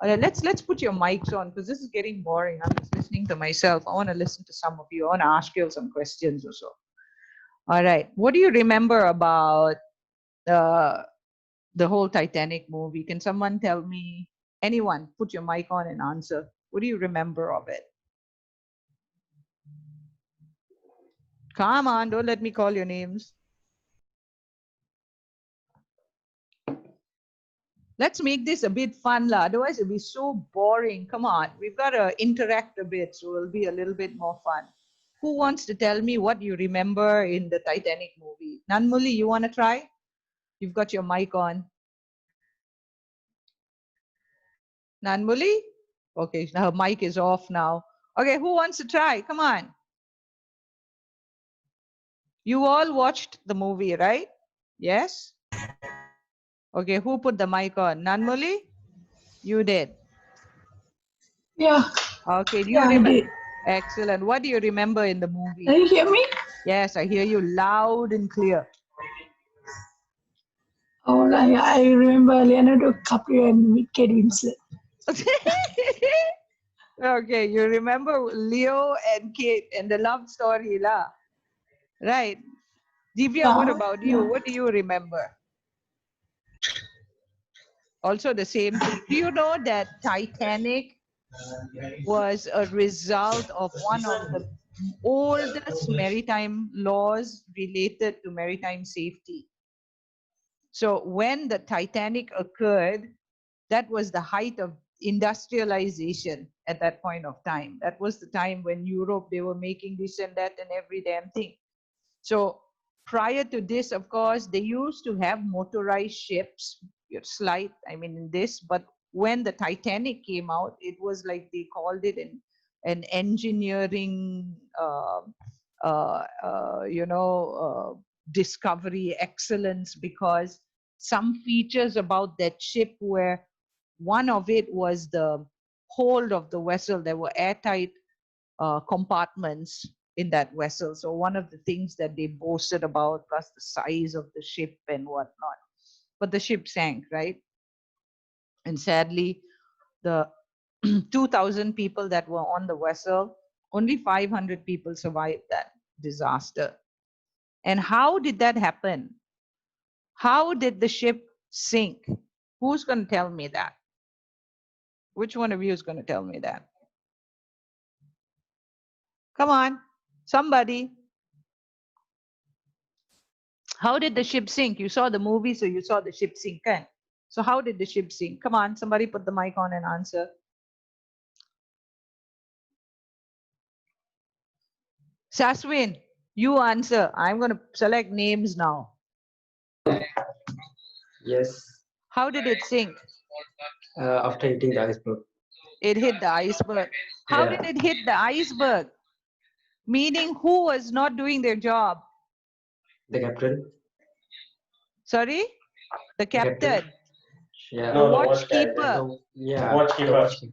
Let's put your mics on because this is getting boring. I'm just listening to myself. I want to listen to some of you. I want to ask you some questions or so. All right. What do you remember about the whole Titanic movie? Can someone tell me? Anyone, put your mic on and answer. What do you remember of it? Come on, don't let me call your names. Let's make this a bit fun, lah. Otherwise, it'll be so boring. Come on, we've got to interact a bit, so it'll be a little bit more fun. Who wants to tell me what you remember in the Titanic movie? Nanmuli, you want to try? You've got your mic on. Nanmuli? Okay, her mic is off now. Okay, who wants to try? Come on. You all watched the movie, right? Yes? Okay, who put the mic on? Nanmuli? You did. Yeah. Okay, do you Yeah, I remember? did. Excellent. What do you remember in the movie? Can you hear me? Yes, I hear you loud and clear. Oh, I remember Leonardo DiCaprio and Kate Winslet. Okay, you remember Leo and Kate and the love story, lah. Right. Divya, what about you? Yeah. What do you remember? Also the same thing. Do you know that Titanic was a result of one of the oldest maritime laws related to maritime safety? So when the Titanic occurred, that was the height of industrialization at that point of time. That was the time when Europe, they were making this and that and every damn thing. So prior to this, of course, they used to have motorized ships, slight, I mean, in this, but when the Titanic came out, it was like they called it an engineering, discovery excellence, because some features about that ship were, one of it was the hold of the vessel. There were airtight compartments in that vessel. So one of the things that they boasted about, plus the size of the ship and whatnot. But the ship sank, right? And sadly, the 2,000 people that were on the vessel, only 500 people survived that disaster. And how did that happen? How did the ship sink? Who's going to tell me that? Which one of you is going to tell me that? Come on, somebody. How did the ship sink? You saw the movie, so you saw the ship sink. Kan? So how did the ship sink? Come on, somebody put the mic on and answer. Saswin, you answer. I'm going to select names now. Yes. How did it sink? After hitting the iceberg. It hit the iceberg. How did it hit the iceberg? Meaning, who was not doing their job? The captain. Sorry? The captain. Yeah. The watchkeeper. Yeah.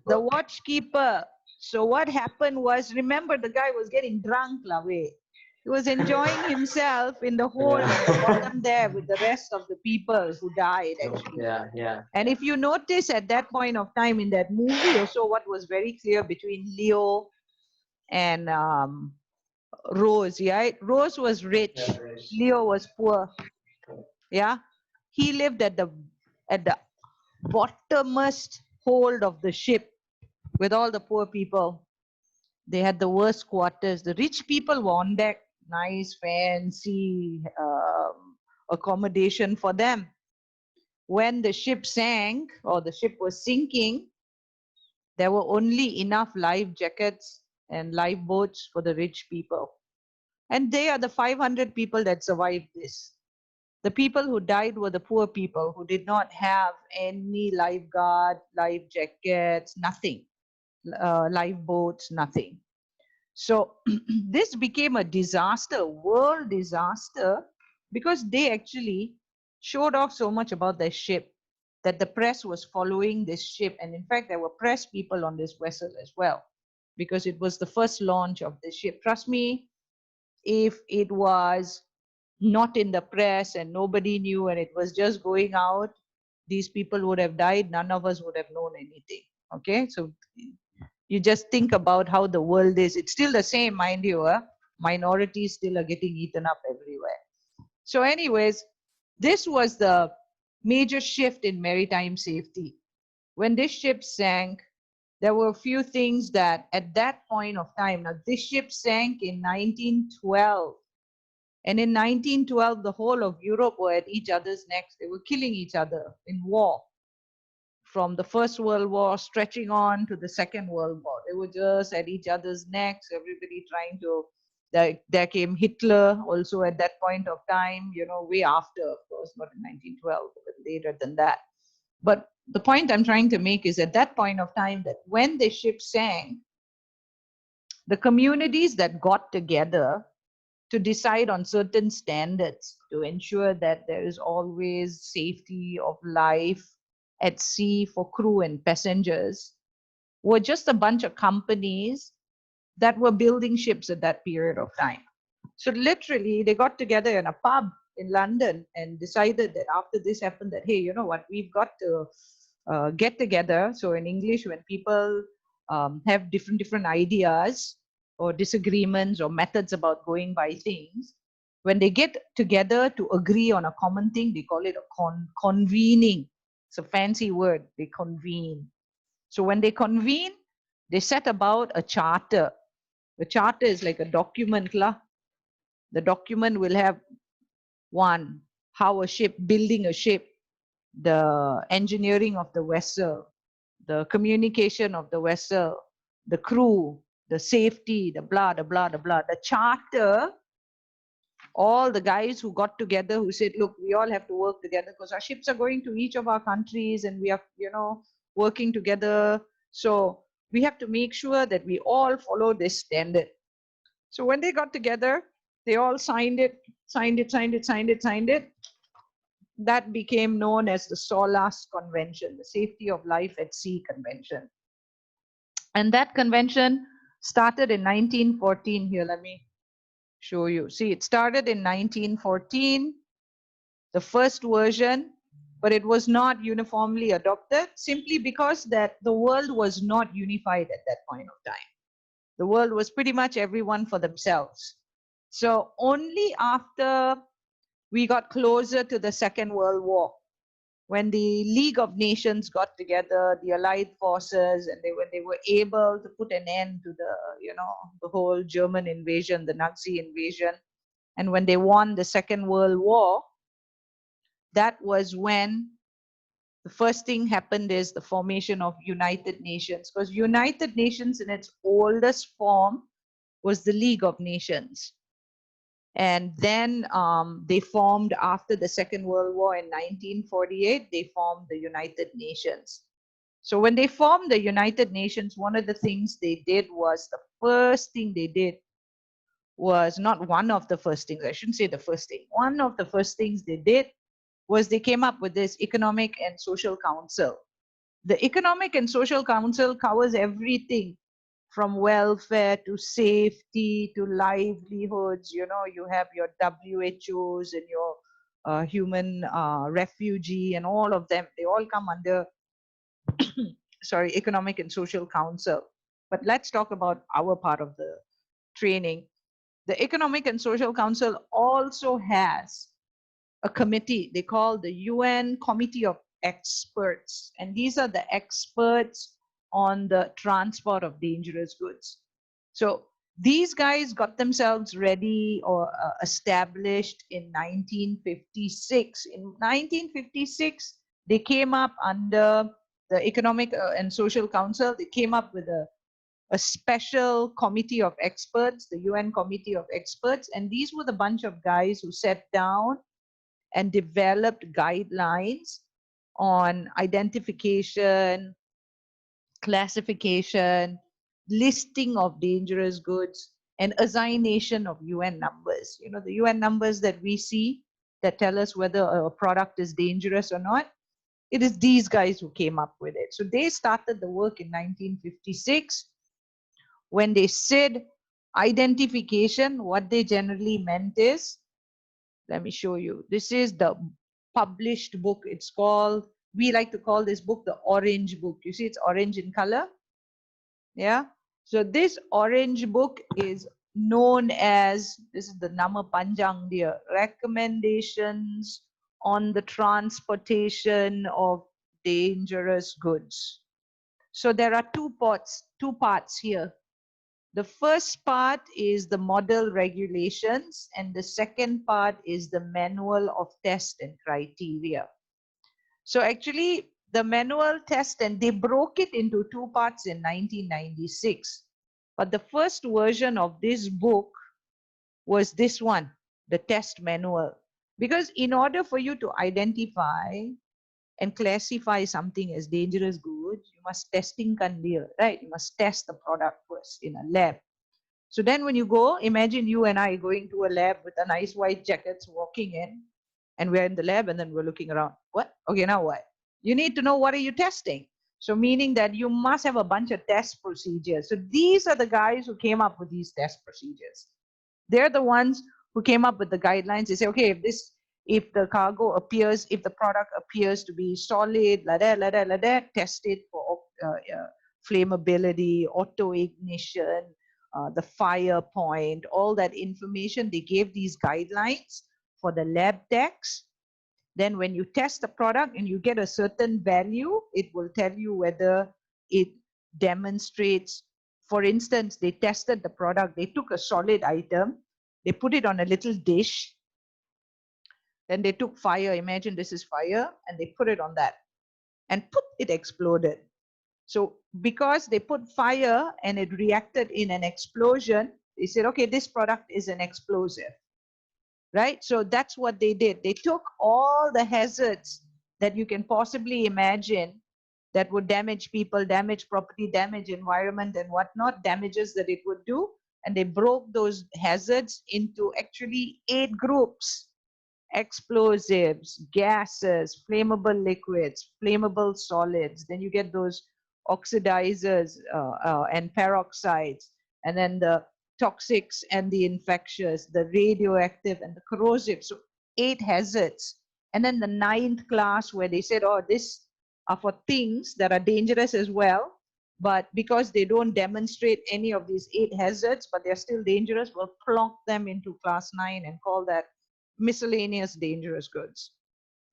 The watchkeeper. So what happened was, remember, the guy was getting drunk, Lave. He was enjoying himself in the hole at the bottom there with the rest of the people who died, actually. Yeah. And if you notice at that point of time in that movie also, what was very clear between Leo and Rose, yeah? Rose was rich, Leo was poor. Yeah, he lived at the bottommost hold of the ship with all the poor people. They had the worst quarters. The rich people were on deck, nice, fancy accommodation for them. When the ship sank, or the ship was sinking, there were only enough life jackets and lifeboats for the rich people. And they are the 500 people that survived this. The people who died were the poor people who did not have any lifeguard, life jackets, nothing, lifeboats, nothing. So this became a disaster, world disaster, because they actually showed off so much about their ship that the press was following this ship. And in fact, there were press people on this vessel as well, because it was the first launch of the ship. Trust me, if it was not in the press and nobody knew and it was just going out, these people would have died. None of us would have known anything. Okay, so you just think about how the world is. It's still the same, mind you. Minorities still are getting eaten up everywhere. So anyways, this was the major shift in maritime safety. When this ship sank, there were a few things that at that point of time, now this ship sank in 1912. And in 1912, the whole of Europe were at each other's necks. They were killing each other in war. from the First World War stretching on to the Second World War. They were just at each other's necks, everybody trying to, there came Hitler also at that point of time, you know, way after, of course, not in 1912, but later than that. But the point I'm trying to make is at that point of time that when the ship sank, the communities that got together to decide on certain standards to ensure that there is always safety of life at sea for crew and passengers were just a bunch of companies that were building ships at that period of time. So literally they got together in a pub in London and decided that after this happened that, hey, you know what, we've got to get together. So in English, when people have different ideas or disagreements or methods about going by things, when they get together to agree on a common thing, they call it a convening. It's a fancy word, they convene. So when they convene, they set about a charter. The charter is like a document. The document will have one, how a ship, building a ship, the engineering of the vessel, the communication of the vessel, the crew, the safety, the blah, the blah, the blah. The charter, all the guys who got together who said, look, we all have to work together because our ships are going to each of our countries and we are, you know, working together. So we have to make sure that we all follow this standard. So when they got together, they all signed it. That became known as the SOLAS Convention, the Safety of Life at Sea Convention. And that convention started in 1914. Here, let me show you. See, it started in 1914, the first version, but it was not uniformly adopted simply because that the world was not unified at that point of time. The world was pretty much everyone for themselves. So only after we got closer to the Second World War, when the League of Nations got together, the Allied forces, and they were able to put an end to the, you know, the whole German invasion, the Nazi invasion, and when they won the Second World War, that was when the first thing happened is the formation of United Nations, because United Nations in its oldest form was the League of Nations. And then they formed, after the Second World War in 1948, they formed the United Nations. So when they formed the United Nations, one of the things they did was, the first thing they did was, not one of the first things, I shouldn't say the first thing, one of the first things they did was they came up with this Economic and Social Council. The Economic and Social Council covers everything from welfare to safety to livelihoods. You know, you have your WHOs and your human refugee and all of them. They all come under, sorry, Economic and Social Council. But let's talk about our part of the training. The Economic and Social Council also has a committee they call the UN Committee of Experts. And these are the experts on the transport of dangerous goods. So these guys got themselves ready or established in 1956. In 1956, they came up under the Economic and Social Council. They came up with a special committee of experts, the UN Committee of Experts. And these were the bunch of guys who sat down and developed guidelines on identification, classification, listing of dangerous goods, and assignation of UN numbers. You know, the UN numbers that we see that tell us whether a product is dangerous or not, it is these guys who came up with it. So they started the work in 1956. When they said identification, what they generally meant is, let me show you. This is the published book. It's called, we like to call this book the orange book. You see it's orange in color. Yeah. So this orange book is known as, this is the Nama Panjang dia, Recommendations on the Transportation of Dangerous Goods. So there are two parts here. The first part is the model regulations, and the second part is the manual of test and criteria. So actually, the manual test, and they broke it into two parts in 1996. But the first version of this book was this one, the test manual. Because in order for you to identify and classify something as dangerous goods, you must testing deal, right? You must test the product first in a lab. So then when you go, imagine you and I going to a lab with a nice white jackets walking in, and we're in the lab and then we're looking around. What? Okay, now what? You need to know what are you testing. So meaning that you must have a bunch of test procedures. So these are the guys who came up with these test procedures. They're the ones who came up with the guidelines. They say, okay, if the cargo appears, if the product appears to be solid, like that, test it for flammability, auto ignition, the fire point, all that information. They gave these guidelines for the lab techs. Then when you test the product and you get a certain value, it will tell you whether it demonstrates. For instance, they tested the product. They took a solid item, they put it on a little dish, then they took fire. Imagine this is fire, and they put it on that, and poof, it exploded. So because they put fire and it reacted in an explosion, they said, okay, this product is an explosive, right? So that's what they did. They took all the hazards that you can possibly imagine that would damage people, damage property, damage environment, and whatnot, damages that it would do. And they broke those hazards into actually 8 groups: explosives, gases, flammable liquids, flammable solids. Then you get those oxidizers and peroxides, and then the toxics and the infectious, the radioactive and the corrosive. So 8 hazards. And then the 9th class, where they said, oh, this are for things that are dangerous as well, but because they don't demonstrate any of these 8 hazards, but they're still dangerous, we'll plonk them into class 9 and call that miscellaneous dangerous goods,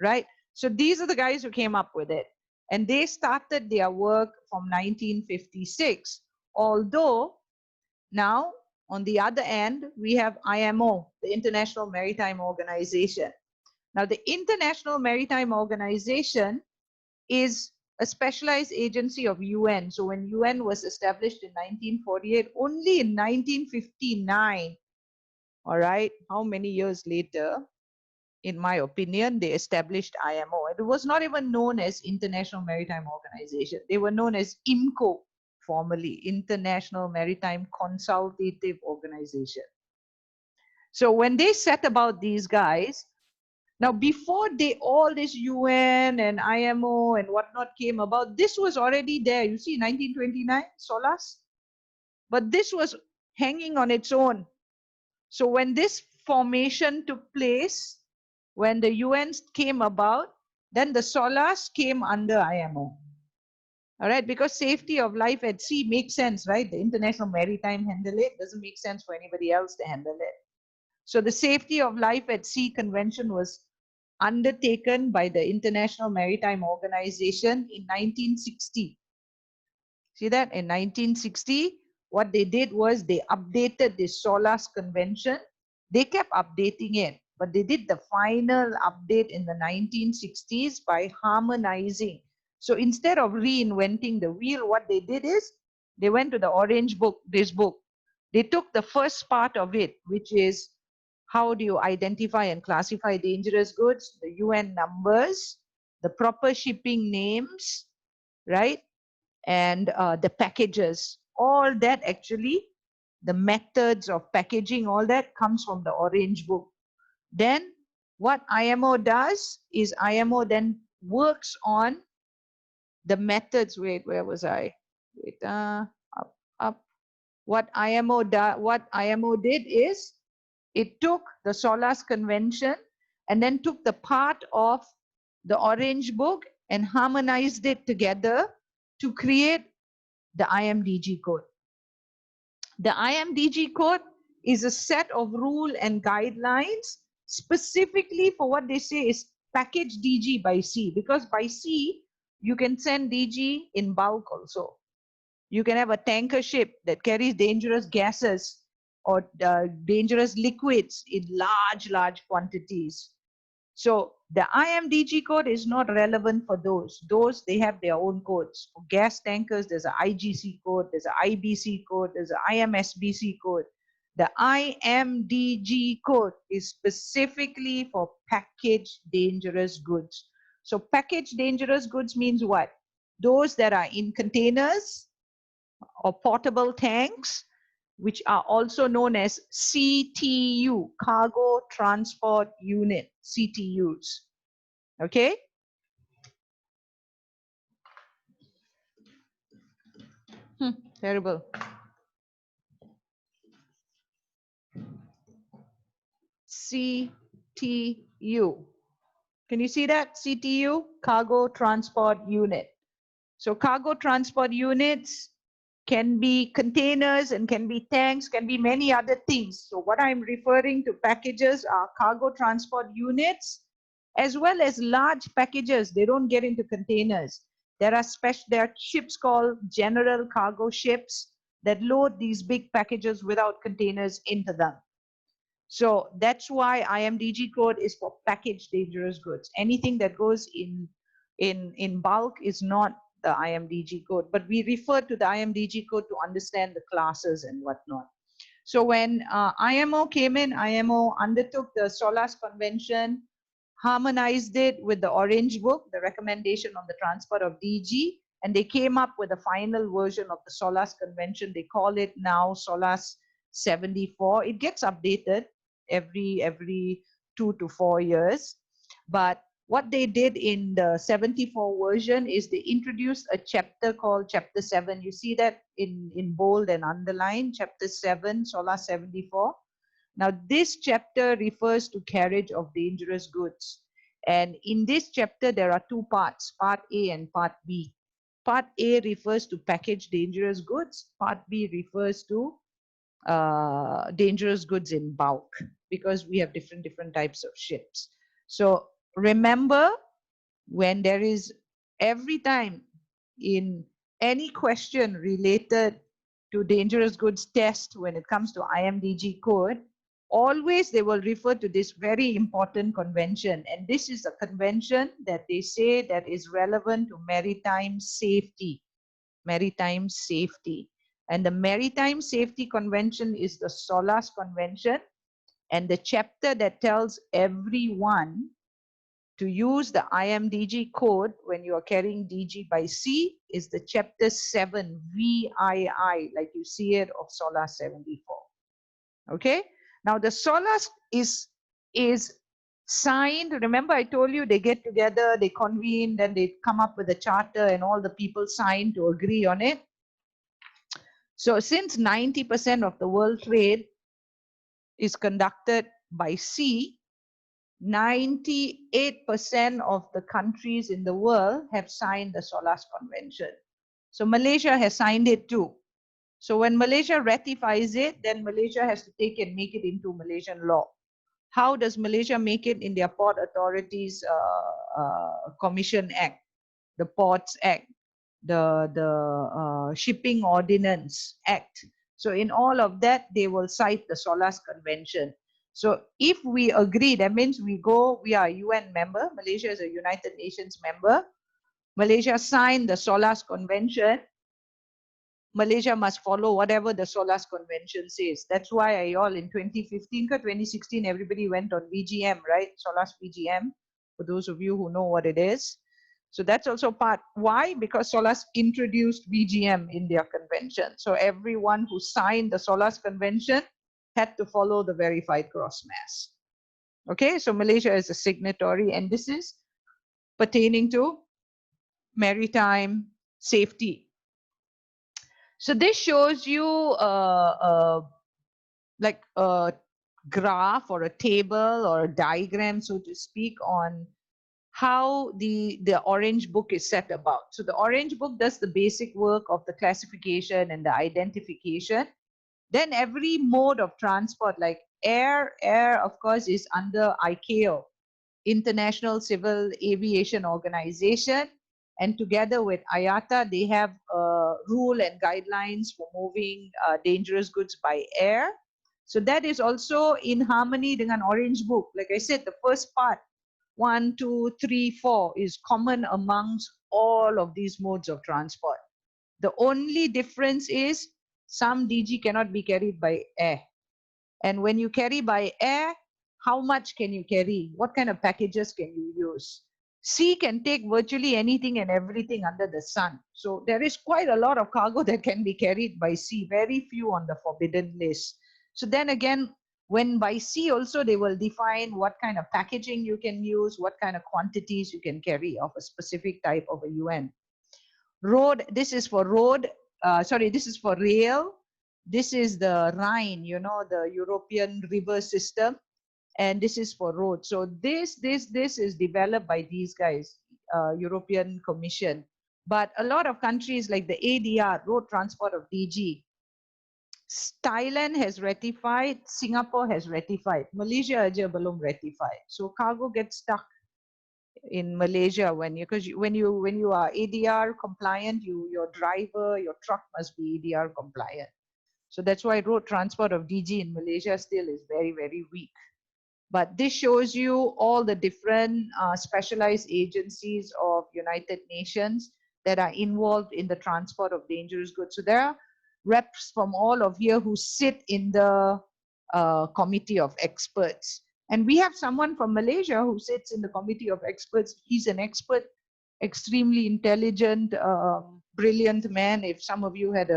right? So these are the guys who came up with it. And they started their work from 1956. Although now, on the other end, we have IMO, the International Maritime Organization. Now, the International Maritime Organization is a specialized agency of UN. So when UN was established in 1948, only in 1959, all right, how many years later, in my opinion, they established IMO. It was not even known as International Maritime Organization. They were known as IMCO, formerly, International Maritime Consultative Organization. So when they set about these guys, now before all this UN and IMO and whatnot came about, this was already there. You see, 1929, SOLAS. But this was hanging on its own. So when this formation took place, when the UN came about, then the SOLAS came under IMO. All right, because safety of life at sea makes sense, right? The International Maritime handle it. Doesn't make sense for anybody else to handle it. So the Safety of Life at Sea Convention was undertaken by the International Maritime Organization in 1960. See that? In 1960, what they did was they updated the SOLAS Convention. They kept updating it, but they did the final update in the 1960s by harmonizing. So instead of reinventing the wheel, what they did is they went to the Orange Book, this book. They took the first part of it, which is how do you identify and classify dangerous goods, the UN numbers, the proper shipping names, right? And the packages, all that actually, the methods of packaging, all that comes from the Orange Book. Then what IMO does is IMO then works on the methods. Wait, where was I? Wait, up. What IMO did is it took the SOLAS Convention and then took the part of the Orange Book and harmonized it together to create the IMDG code. The IMDG code is a set of rule and guidelines specifically for what they say is package DG by sea, because by sea, you can send DG in bulk also. You can have a tanker ship that carries dangerous gases or dangerous liquids in large quantities. So the IMDG code is not relevant for those. Those, they have their own codes. For gas tankers, there's an IGC code, there's an IBC code, there's an IMSBC code. The IMDG code is specifically for packaged dangerous goods. So packaged dangerous goods means what? Those that are in containers or portable tanks, which are also known as CTU, Cargo Transport Unit, CTUs. Okay? Terrible. CTU. Can you see that? CTU, Cargo Transport Unit. So cargo transport units can be containers and can be tanks, can be many other things. So what I'm referring to packages are cargo transport units, as well as large packages. They don't get into containers. There are ships called general cargo ships that load these big packages without containers into them. So that's why IMDG code is for packaged dangerous goods. Anything that goes in bulk is not the IMDG code, but we refer to the IMDG code to understand the classes and whatnot. So when IMO came in, IMO undertook the SOLAS Convention, harmonized it with the Orange Book, the recommendation on the transport of DG, and they came up with a final version of the SOLAS Convention. They call it now SOLAS 74. It gets updated every 2 to 4 years. But what they did in the 74 version is they introduced a chapter called Chapter 7. You see that in bold and underlined, Chapter 7, SOLAS 74. Now, this chapter refers to carriage of dangerous goods. And in this chapter, there are two parts, Part A and Part B. Part A refers to packaged dangerous goods. Part B refers to dangerous goods in bulk, because we have different types of ships. So remember, when there is, every time in any question related to dangerous goods test, when it comes to IMDG code, always they will refer to this very important convention. And this is a convention that they say that is relevant to maritime safety. Maritime safety. And the Maritime Safety Convention is the SOLAS Convention. And the chapter that tells everyone to use the IMDG code when you are carrying DG by sea is the chapter 7 VII, like you see it, of SOLAS 74. Okay? Now the SOLAS is signed. Remember I told you they get together, they convene, then they come up with a charter and all the people sign to agree on it. So since 90% of the world trade is conducted by sea, 98% of the countries in the world have signed the SOLAS Convention. So Malaysia has signed it too. So when Malaysia ratifies it, then Malaysia has to take and make it into Malaysian law. How does Malaysia make it? In their Port Authorities Commission Act, the Ports Act, the Shipping Ordinance Act. So in all of that, they will cite the SOLAS Convention. So if we agree, that means we are a UN member, Malaysia is a United Nations member, Malaysia signed the SOLAS Convention, Malaysia must follow whatever the SOLAS Convention says. That's why all in 2015 or 2016, everybody went on VGM, right? SOLAS VGM, for those of you who know what it is. So that's also part. Why? Because SOLAS introduced VGM in their convention. So everyone who signed the SOLAS Convention had to follow the verified gross mass. Okay, so Malaysia is a signatory, and this is pertaining to maritime safety. So this shows you like a graph or a table or a diagram, so to speak, on how the Orange Book is set about. So the Orange Book does the basic work of the classification and the identification. Then every mode of transport, like air of course is under ICAO, International Civil Aviation Organization. And together with IATA, they have rule and guidelines for moving dangerous goods by air. So that is also in harmony dengan Orange Book. Like I said, the first part 1, 2, 3, 4 is common amongst all of these modes of transport. The only difference is some DG cannot be carried by air. And when you carry by air, how much can you carry? What kind of packages can you use? Sea can take virtually anything and everything under the sun. So there is quite a lot of cargo that can be carried by sea, very few on the forbidden list. So then again, when by sea also, they will define what kind of packaging you can use, what kind of quantities you can carry of a specific type of a UN. Road, this is for road, this is for rail. This is the Rhine, you know, the European river system. And this is for road. So this is developed by these guys, European Commission. But a lot of countries like the ADR, Road Transport of DG, Thailand has ratified, Singapore has ratified, Malaysia aja belum ratified. So cargo gets stuck in Malaysia when you are ADR compliant, your driver, your truck must be ADR compliant. So that's why road transport of DG in Malaysia still is very, very weak. But this shows you all the different specialized agencies of United Nations that are involved in the transport of dangerous goods. So there are reps from all of here who sit in the committee of experts. And we have someone from Malaysia who sits in the committee of experts. He's an expert, extremely intelligent, brilliant man. If some of you had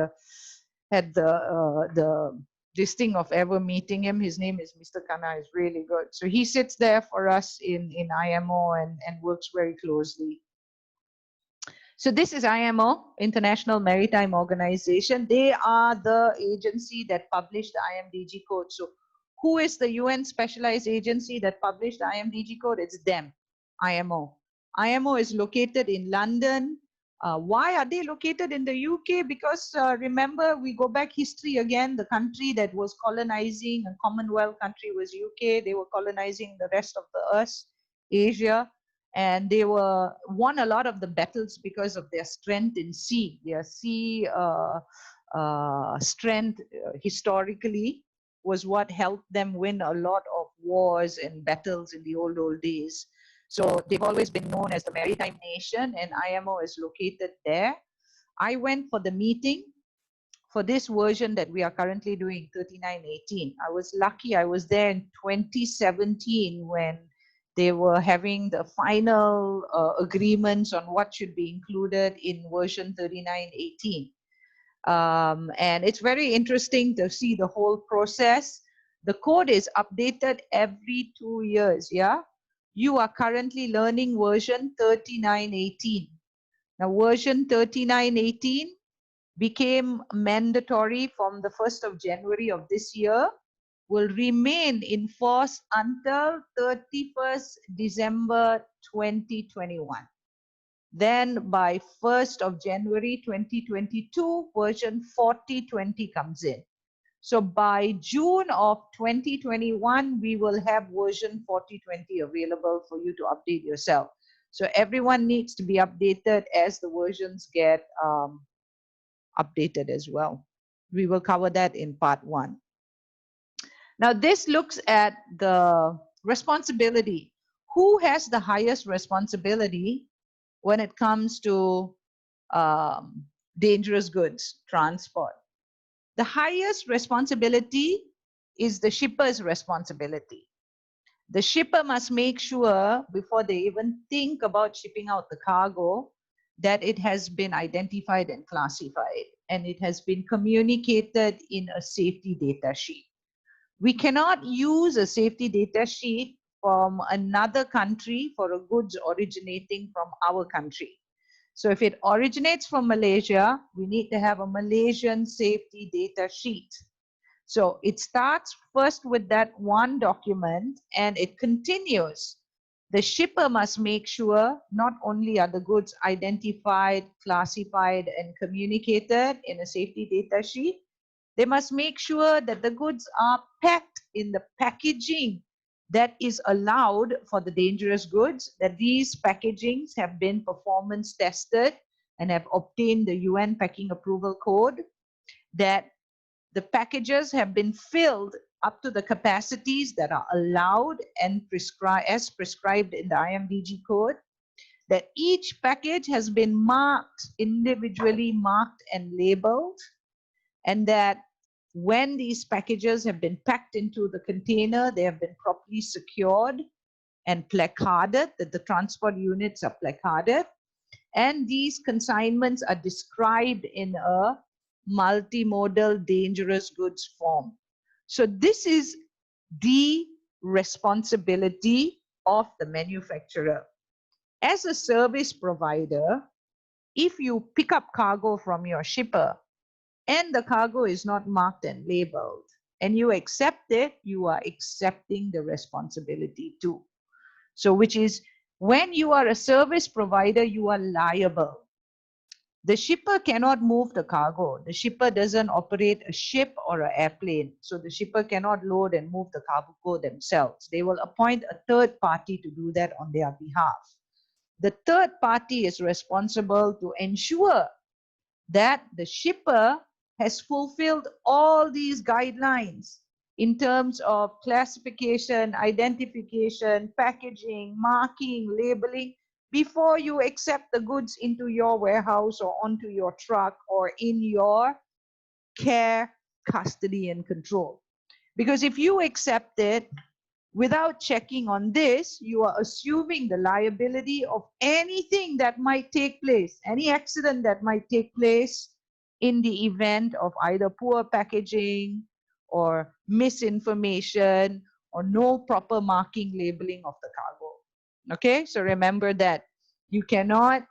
the this thing of ever meeting him, his name is Mr. Khanna, is really good. So he sits there for us in IMO and works very closely. So this is IMO, International Maritime Organization. They are the agency that published the IMDG code. So who is the UN specialized agency that published the IMDG code? It's them, IMO. IMO is located in London. Why are they located in the UK? Because remember, we go back history again, the country that was colonizing, a Commonwealth country was UK. They were colonizing the rest of the earth, Asia. And they won a lot of the battles because of their strength in sea. Their sea strength historically was what helped them win a lot of wars and battles in the old days. So they've always been known as the maritime nation, and IMO is located there. I went for the meeting for this version that we are currently doing, 3918. I was lucky. I was there in 2017 when they were having the final agreements on what should be included in version 3918. And it's very interesting to see the whole process. The code is updated every 2 years, yeah? You are currently learning version 3918. Now, version 3918 became mandatory from the 1st of January of this year, will remain in force until 31st December 2021. Then by 1st of January 2022, version 4020 comes in. So by June of 2021, we will have version 4020 available for you to update yourself. So everyone needs to be updated as the versions get updated as well. We will cover that in part 1. Now this looks at the responsibility. Who has the highest responsibility when it comes to dangerous goods transport? The highest responsibility is the shipper's responsibility. The shipper must make sure before they even think about shipping out the cargo that it has been identified and classified and it has been communicated in a safety data sheet. We cannot use a safety data sheet from another country for a goods originating from our country. So if it originates from Malaysia, we need to have a Malaysian safety data sheet. So it starts first with that one document and it continues. The shipper must make sure not only are the goods identified, classified, and communicated in a safety data sheet, they must make sure that the goods are packed in the packaging that is allowed for the dangerous goods, that these packagings have been performance tested and have obtained the UN packing approval code, that the packages have been filled up to the capacities that are allowed and as prescribed in the IMDG code, that each package has been marked, individually marked and labeled, and that when these packages have been packed into the container, they have been properly secured and placarded, that the transport units are placarded, and these consignments are described in a multimodal dangerous goods form. So this is the responsibility of the manufacturer. As a service provider, if you pick up cargo from your shipper and the cargo is not marked and labeled, and you accept it, you are accepting the responsibility too. So which is, when you are a service provider, you are liable. The shipper cannot move the cargo. The shipper doesn't operate a ship or an airplane. So the shipper cannot load and move the cargo themselves. They will appoint a third party to do that on their behalf. The third party is responsible to ensure that the shipper has fulfilled all these guidelines in terms of classification, identification, packaging, marking, labeling, before you accept the goods into your warehouse or onto your truck or in your care, custody, and control. Because if you accept it without checking on this, you are assuming the liability of anything that might take place, any accident that might take place in the event of either poor packaging or misinformation or no proper marking, labeling of the cargo. Okay, so remember that you cannot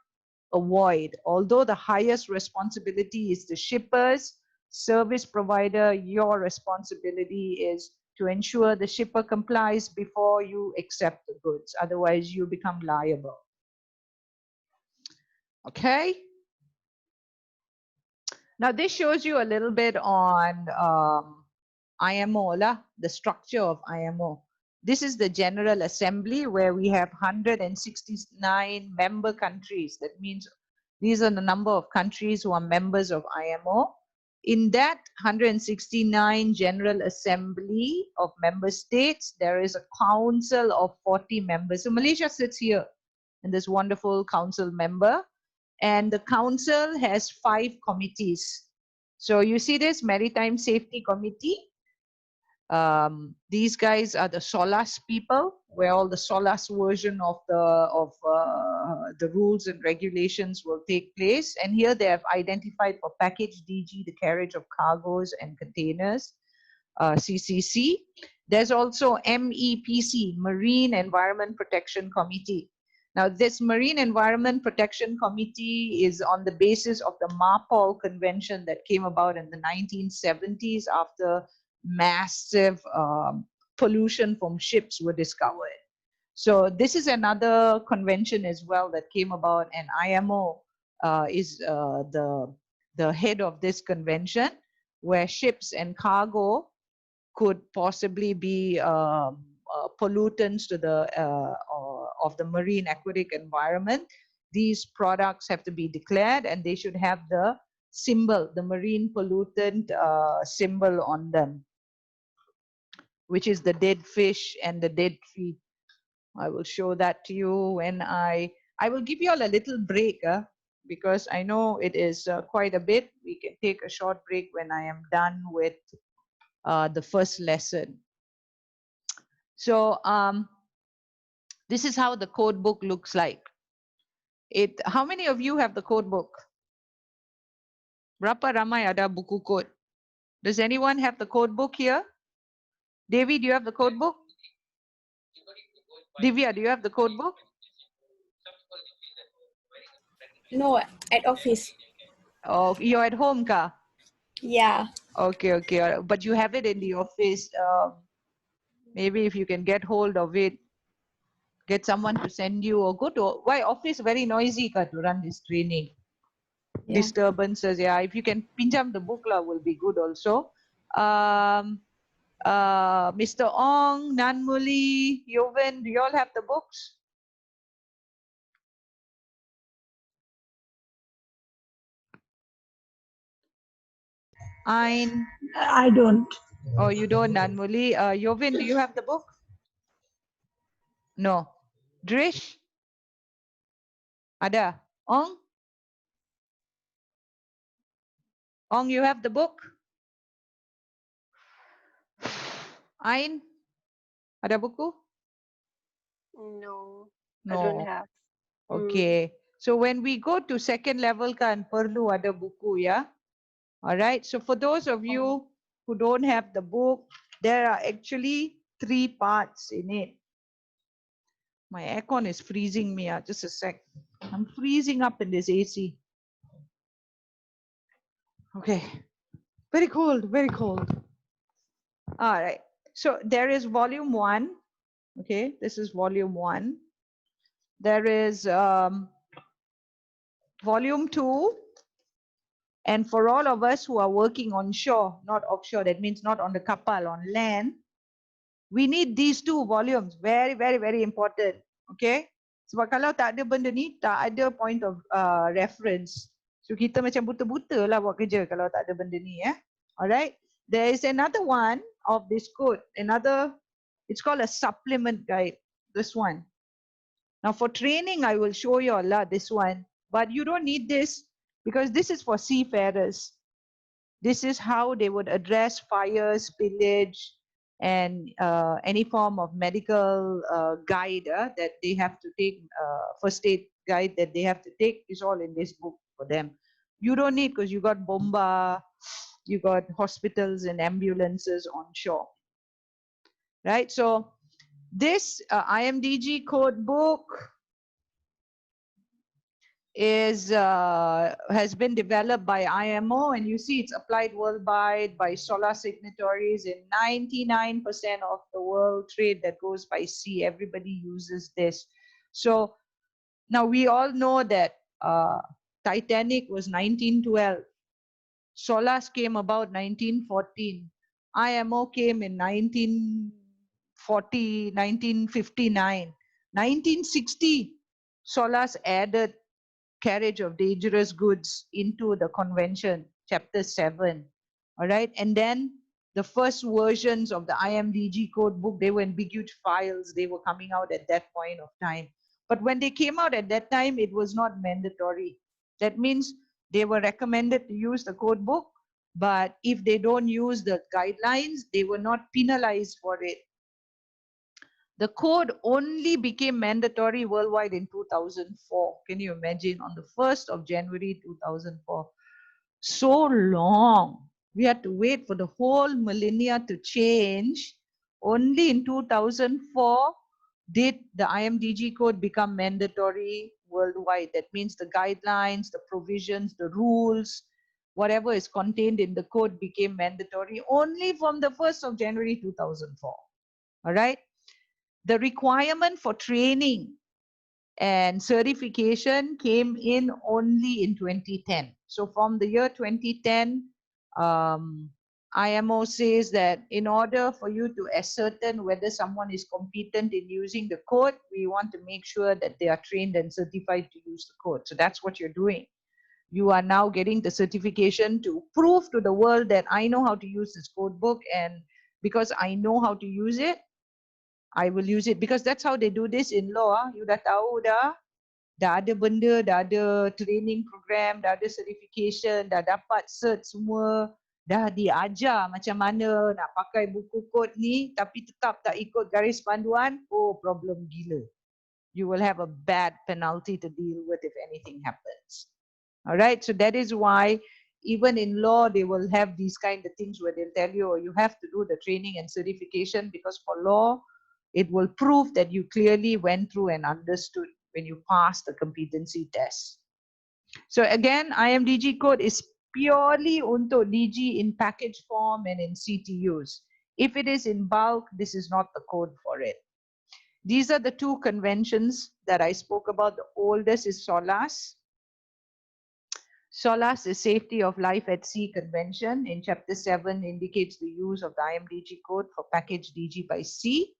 avoid, although the highest responsibility is the shipper's, service provider, your responsibility is to ensure the shipper complies before you accept the goods. Otherwise, you become liable. Okay. Now, this shows you a little bit on IMO, the structure of IMO. This is the General Assembly where we have 169 member countries. That means these are the number of countries who are members of IMO. In that 169 General Assembly of member states, there is a council of 40 members. So Malaysia sits here in this wonderful council member, and the council has 5 committees. So you see this Maritime Safety Committee. These guys are the SOLAS people, where all the SOLAS version of the rules and regulations will take place. And here they have identified for package DG the carriage of cargoes and containers, CCC. There's also MEPC, Marine Environment Protection Committee. Now, this Marine Environment Protection Committee is on the basis of the MARPOL Convention that came about in the 1970s after massive pollution from ships were discovered. So this is another convention as well that came about, and IMO is the head of this convention, where ships and cargo could possibly be pollutants to the of the marine aquatic environment. These products have to be declared, and they should have the symbol, the marine pollutant symbol on them, which is the dead fish and the dead tree. I will show that to you when I will give you all a little break, because I know it is quite a bit. We can take a short break when I am done with the first lesson. So this is how the code book looks like. How many of you have the code book? Berapa ramai ada buku code? Does anyone have the code book here? Devi, do you have the code book? Divya, do you have the code book? No, at office. Oh, you're at home, ka? Yeah. Okay. But you have it in the office. Maybe if you can get hold of it, get someone to send you, or go to, why office very noisy ka to run this training. Yeah. Disturbances, yeah. If you can pinjam the book will be good also. Mr. Ong, Nanmuli, Yoven, do you all have the books? I don't. Oh, you don't, Nanmuli. Yovin, do you have the book? No. Drish? Ada? Ong? Ong, you have the book? Ain? Ada buku? No, I No. don't have. Okay. So when we go to second level kan perlu ada buku ya. All right. So for those of you who don't have the book, there are actually 3 parts in it. My aircon is freezing me out. Just a sec. I'm freezing up in this AC. Okay. Very cold, very cold. All right. So there is volume 1. Okay. This is volume 1. There is volume 2. And for all of us who are working on shore, not offshore, that means not on the kapal, on land, we need these 2 volumes. Very, very, very important. Okay. Sebab kalau tak ada benda ni, tak ada point of reference. So kita macam buta-buta lah buat kerja kalau tak ada benda ni ya. Alright. There is another one of this code. It's called a supplement guide. This one. Now for training, I will show you all this one. But you don't need this because this is for seafarers. This is how they would address fire, spillage, and any form of medical guide that they have to take, first aid guide that they have to take is all in this book for them. You don't need because you got bomba, you got hospitals and ambulances on shore. Right? So this IMDG code book is has been developed by IMO, and you see it's applied worldwide by SOLA signatories in 99% of the world trade that goes by sea. Everybody uses this. So now we all know that Titanic was 1912. SOLAS came about 1914. IMO came in 1940, 1959. 1960, SOLAS added carriage of dangerous goods into the convention, chapter 7. All right. And then the first versions of the IMDG code book, they were in big, huge files. They were coming out at that point of time. But when they came out at that time, it was not mandatory. That means they were recommended to use the code book. But if they don't use the guidelines, they were not penalized for it. The code only became mandatory worldwide in 2004. Can you imagine? On the 1st of January 2004. So long. We had to wait for the whole millennia to change. Only in 2004 did the IMDG code become mandatory worldwide. That means the guidelines, the provisions, the rules, whatever is contained in the code became mandatory only from the 1st of January 2004. All right. The requirement for training and certification came in only in 2010. So from the year 2010, IMO says that in order for you to ascertain whether someone is competent in using the code, we want to make sure that they are trained and certified to use the code. So that's what you're doing. You are now getting the certification to prove to the world that I know how to use this code book, and because I know how to use it, I will use it, because that's how they do this in law. You dah tahu dah ada benda, dah ada training program, dah ada certification, dah dapat cert semua, dah diajar macam mana nak pakai buku kod ni, tapi tetap tak ikut garis panduan, oh problem gila. You will have a bad penalty to deal with if anything happens. All right, so that is why even in law, they will have these kind of things where they'll tell you, oh, you have to do the training and certification, because for law, it will prove that you clearly went through and understood when you pass the competency test. So again, IMDG code is purely untuk DG in package form and in CTUs. If it is in bulk, this is not the code for it. These are the 2 conventions that I spoke about. The oldest is SOLAS. SOLAS is Safety of Life at Sea Convention. In Chapter 7 indicates the use of the IMDG code for package DG by sea.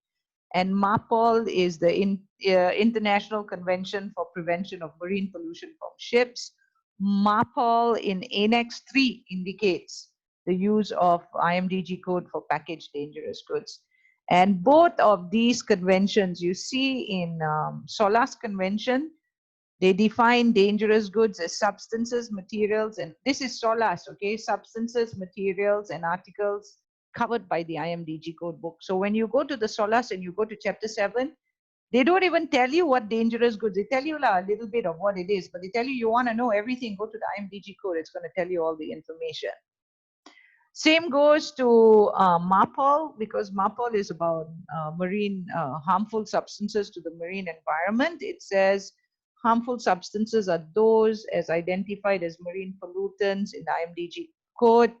And MAPOL is the International Convention for Prevention of Marine Pollution from Ships. MAPOL in Annex 3 indicates the use of IMDG code for packaged dangerous goods. And both of these conventions you see in SOLAS convention, they define dangerous goods as substances, materials, and this is SOLAS, okay? Substances, materials, and articles covered by the IMDG code book. So when you go to the SOLAS and you go to chapter 7, they don't even tell you what dangerous goods. They tell you a little bit of what it is, but they tell you want to know everything, go to the IMDG code. It's going to tell you all the information. Same goes to MAPOL, because MAPOL is about marine harmful substances to the marine environment. It says harmful substances are those as identified as marine pollutants in the IMDG code.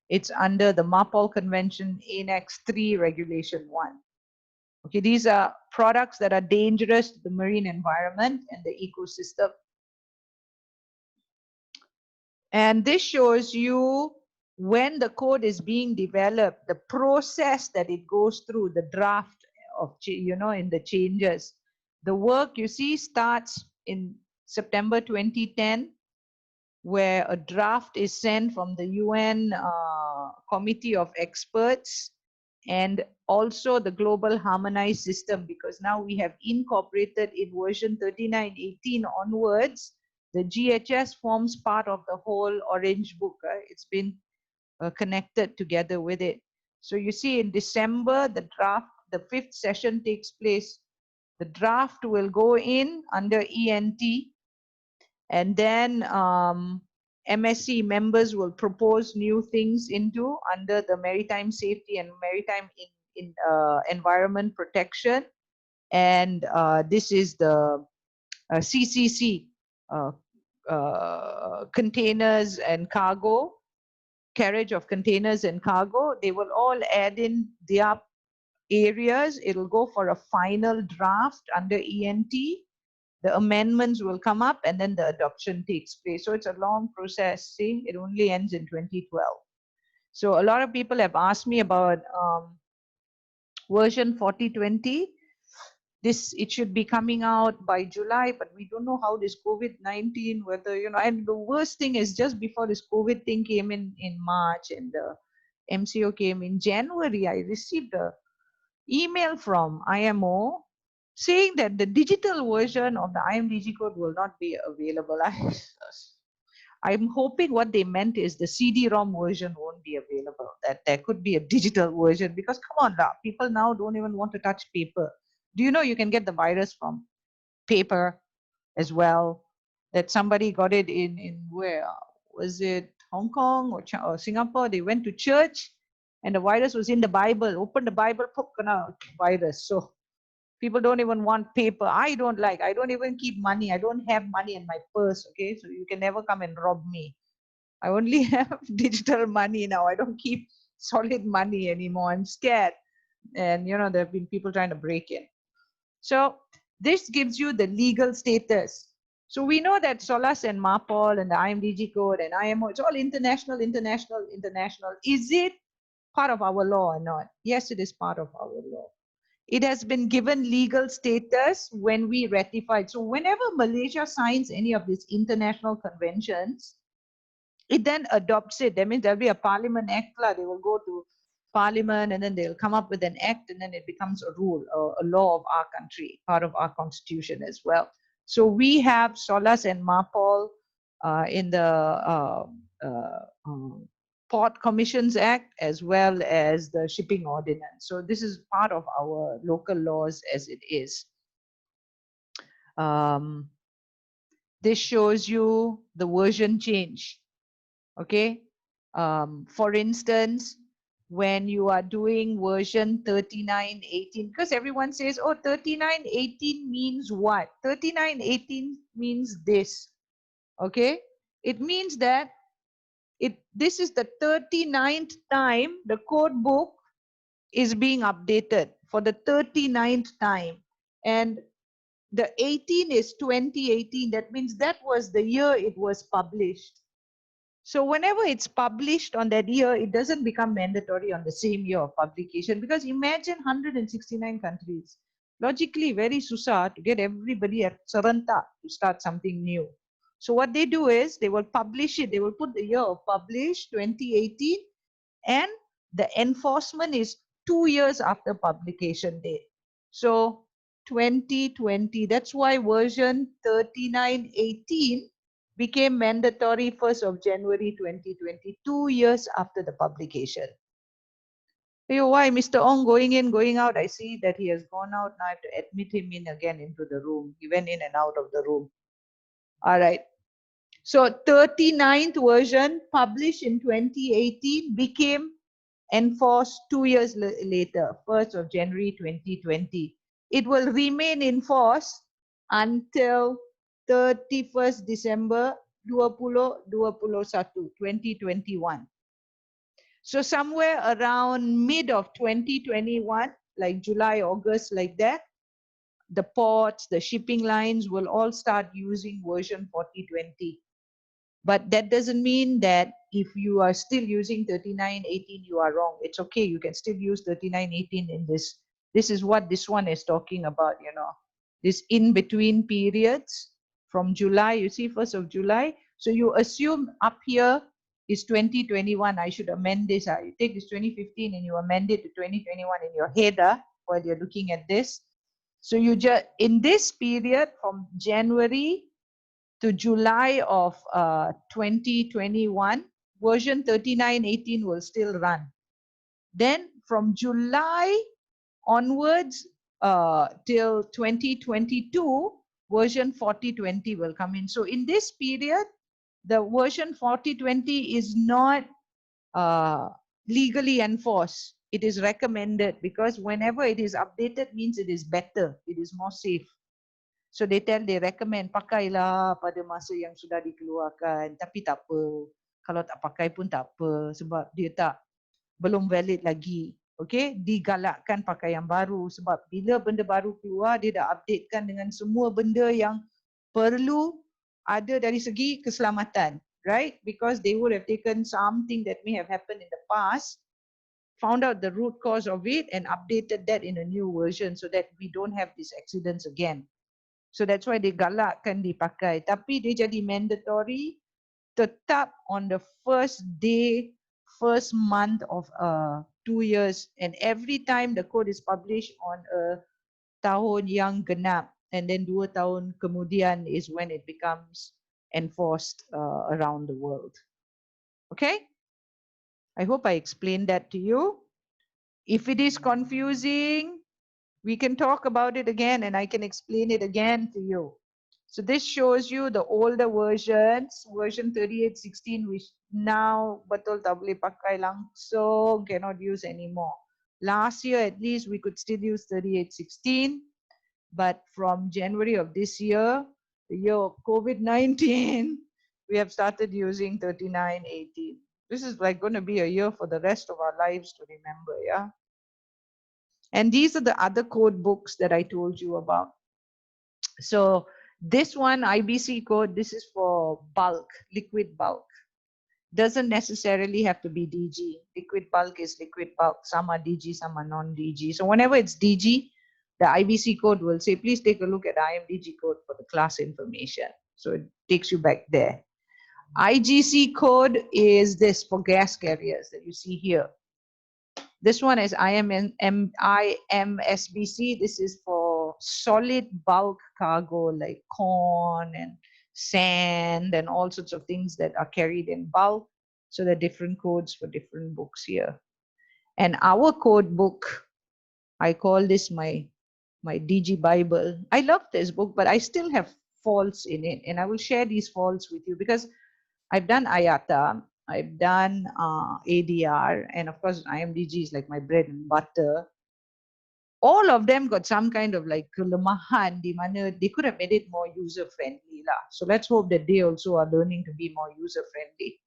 It's under the MAPOL Convention, Annex 3, Regulation 1. Okay, these are products that are dangerous to the marine environment and the ecosystem. And this shows you when the code is being developed, the process that it goes through, the draft of, in the changes. The work you see starts in September 2010, where a draft is sent from the UN Committee of Experts and also the global harmonized system, because now we have incorporated in version 3918 onwards, the GHS forms part of the whole Orange Book. It's been connected together with it. So you see in December, the draft, the 5th session takes place. The draft will go in under ENT, and then MSC members will propose new things into under the maritime safety and maritime environment protection. And this is the CCC, containers and cargo, carriage of containers and cargo. They will all add in their areas. It'll go for a final draft under ENT. The amendments will come up and then the adoption takes place. So it's a long process. See, it only ends in 2012. So a lot of people have asked me about version 4020. It should be coming out by July, but we don't know how this COVID-19, whether, and the worst thing is just before this COVID thing came in March and the MCO came in January, I received a email from IMO saying that the digital version of the IMDG code will not be available. I'm hoping what they meant is the CD-ROM version won't be available, that there could be a digital version, because come on, people now don't even want to touch paper. Do you know you can get the virus from paper as well? That somebody got it in where? Was it Hong Kong or Singapore? They went to church and the virus was in the Bible. Open the Bible, virus. So people don't even want paper. I don't even keep money. I don't have money in my purse, okay? So you can never come and rob me. I only have digital money now. I don't keep solid money anymore. I'm scared. And, there have been people trying to break in. So this gives you the legal status. So we know that SOLAS and MAPOL and the IMDG code and IMO, it's all international. Is it part of our law or not? Yes, it is part of our law. It has been given legal status when we ratified. So whenever Malaysia signs any of these international conventions, it then adopts it. That means there'll be a parliament act. They will go to parliament and then they'll come up with an act and then it becomes a rule, a law of our country, part of our constitution as well. So we have SOLAS and MAPOL in the Port Commissions Act as well as the Shipping Ordinance. So this is part of our local laws as it is. This shows you the version change. Okay. For instance, when you are doing version 3918, because everyone says, oh, 3918 means what? 3918 means this. Okay. It means that this is the 39th time the code book is being updated, for the 39th time. And the 18 is 2018. That means that was the year it was published. So whenever it's published on that year, it doesn't become mandatory on the same year of publication, because imagine 169 countries. Logically, very susah to get everybody at serentak to start something new. So what they do is they will publish it. They will put the year of publish 2018, and the enforcement is 2 years after publication date. So 2020, that's why version 3918 became mandatory 1st of January 2020, 2 years after the publication. Hey, why Mr. Ong going in, going out? I see that he has gone out. Now I have to admit him in again into the room. He went in and out of the room. All right. So 39th version published in 2018 became enforced 2 years later, 1st of January 2020. It will remain in force until 31st December 2021. So somewhere around mid of 2021, like July, August, like that, the ports, the shipping lines will all start using version 4020. But that doesn't mean that if you are still using 3918, you are wrong. It's okay. You can still use 3918 in this. This is what this one is talking about, you know, this in-between periods from July, you see, 1st of July. So you assume up here is 2021. I should amend this. You take this 2015 and you amend it to 2021 in your header while you're looking at this. So you just, in this period from January to July of 2021, version 3918 will still run. Then from July onwards till 2022, version 4020 will come in. So in this period, the version 4020 is not legally enforced. It is recommended because whenever it is updated means it is better, it is more safe. So they recommend pakailah pada masa yang sudah dikeluarkan, tapi tak apa. Kalau tak pakai pun tak apa sebab dia belum valid lagi. Okay, digalakkan pakai yang baru sebab bila benda baru keluar dia dah updatekan dengan semua benda yang perlu ada dari segi keselamatan, right? Because they would have taken something that may have happened in the past, found out the root cause of it and updated that in a new version so that we don't have these accidents again. So that's why they galakkan dipakai. Tapi dia jadi mandatory tetap on the first day, first month of 2 years. And every time the code is published on a tahun yang genap. And then 2 tahun kemudian is when it becomes enforced around the world. Okay? I hope I explained that to you. If it is confusing, we can talk about it again and I can explain it again to you. So this shows you the older versions, version 3816, which now betul tak boleh pakai langsung, cannot use anymore. Last year at least we could still use 3816, but from January of this year, the year of COVID-19, we have started using 3918. This is like going to be a year for the rest of our lives to remember, yeah? And these are the other code books that I told you about. So this one, IBC code, this is for bulk, liquid bulk. Doesn't necessarily have to be DG. Liquid bulk is liquid bulk. Some are DG, some are non-DG. So whenever it's DG, the IBC code will say, please take a look at IMDG code for the class information. So it takes you back there. IGC code is this for gas carriers that you see here. This one is IMSBC. This is for solid bulk cargo like corn and sand and all sorts of things that are carried in bulk. So there are different codes for different books here. And our code book, I call this my DG Bible. I love this book, but I still have faults in it. And I will share these faults with you because I've done IATA, I've done ADR, and of course IMDG is like my bread and butter. All of them got some kind of like kelemahan di mana they could have made it more user friendly lah. So let's hope that they also are learning to be more user friendly.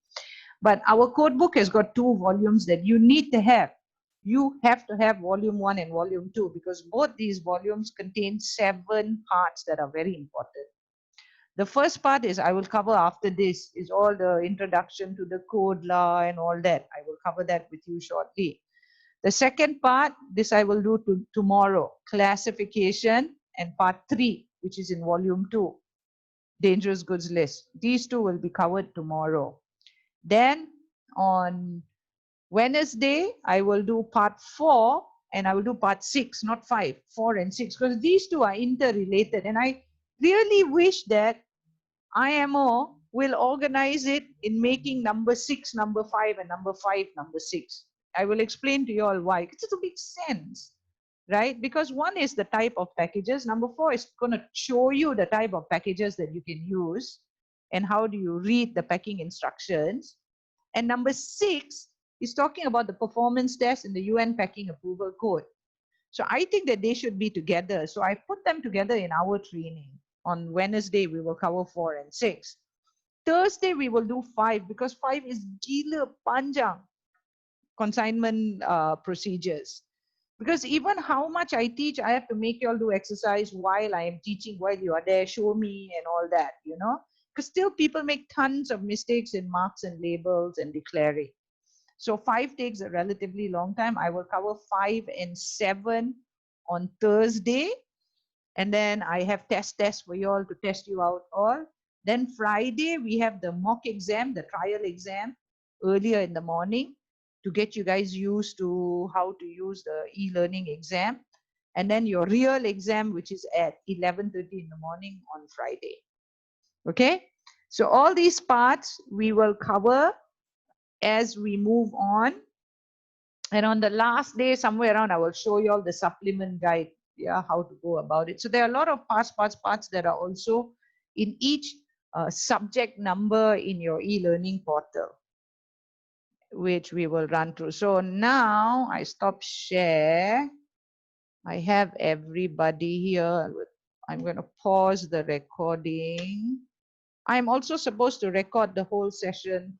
But our code book has got 2 volumes that you need to have. You have to have volume 1 and volume 2 because both these volumes contain 7 parts that are very important. The first part is I will cover after this is all the introduction to the code law and all that. I will cover that with you shortly. The second part, this I will do tomorrow, classification, and part 3, which is in volume 2, dangerous goods list. These 2 will be covered tomorrow. Then on Wednesday, I will do part 4 and I will do part 6, not 5, 4 and 6, because these two are interrelated. And I really wish that IMO will organize it in making number 6, number 5, and number 5, number 6. I will explain to you all why. It doesn't make sense, right? Because one is the type of packages. Number 4 is going to show you the type of packages that you can use and how do you read the packing instructions. And number 6 is talking about the performance test in the UN packing approval code. So I think that they should be together. So I put them together in our training. On Wednesday, we will cover 4 and 6. Thursday, we will do 5 because 5 is gila panjang consignment procedures. Because even how much I teach, I have to make you all do exercise while I am teaching, while you are there, show me and all that, you know. Because still people make tons of mistakes in marks and labels and declaring. So 5 takes a relatively long time. I will cover 5 and 7 on Thursday. And then I have tests for you all to test you out all. Then Friday, we have the mock exam, the trial exam, earlier in the morning to get you guys used to how to use the e-learning exam. And then your real exam, which is at 11:30 in the morning on Friday. Okay? So all these parts we will cover as we move on. And on the last day, somewhere around, I will show you all the supplement guide, yeah, how to go about it. So there are a lot of parts that are also in each subject number in your e-learning portal, which we will run through. So now I stop share. I have everybody here. I'm going to pause the recording. I'm also supposed to record the whole session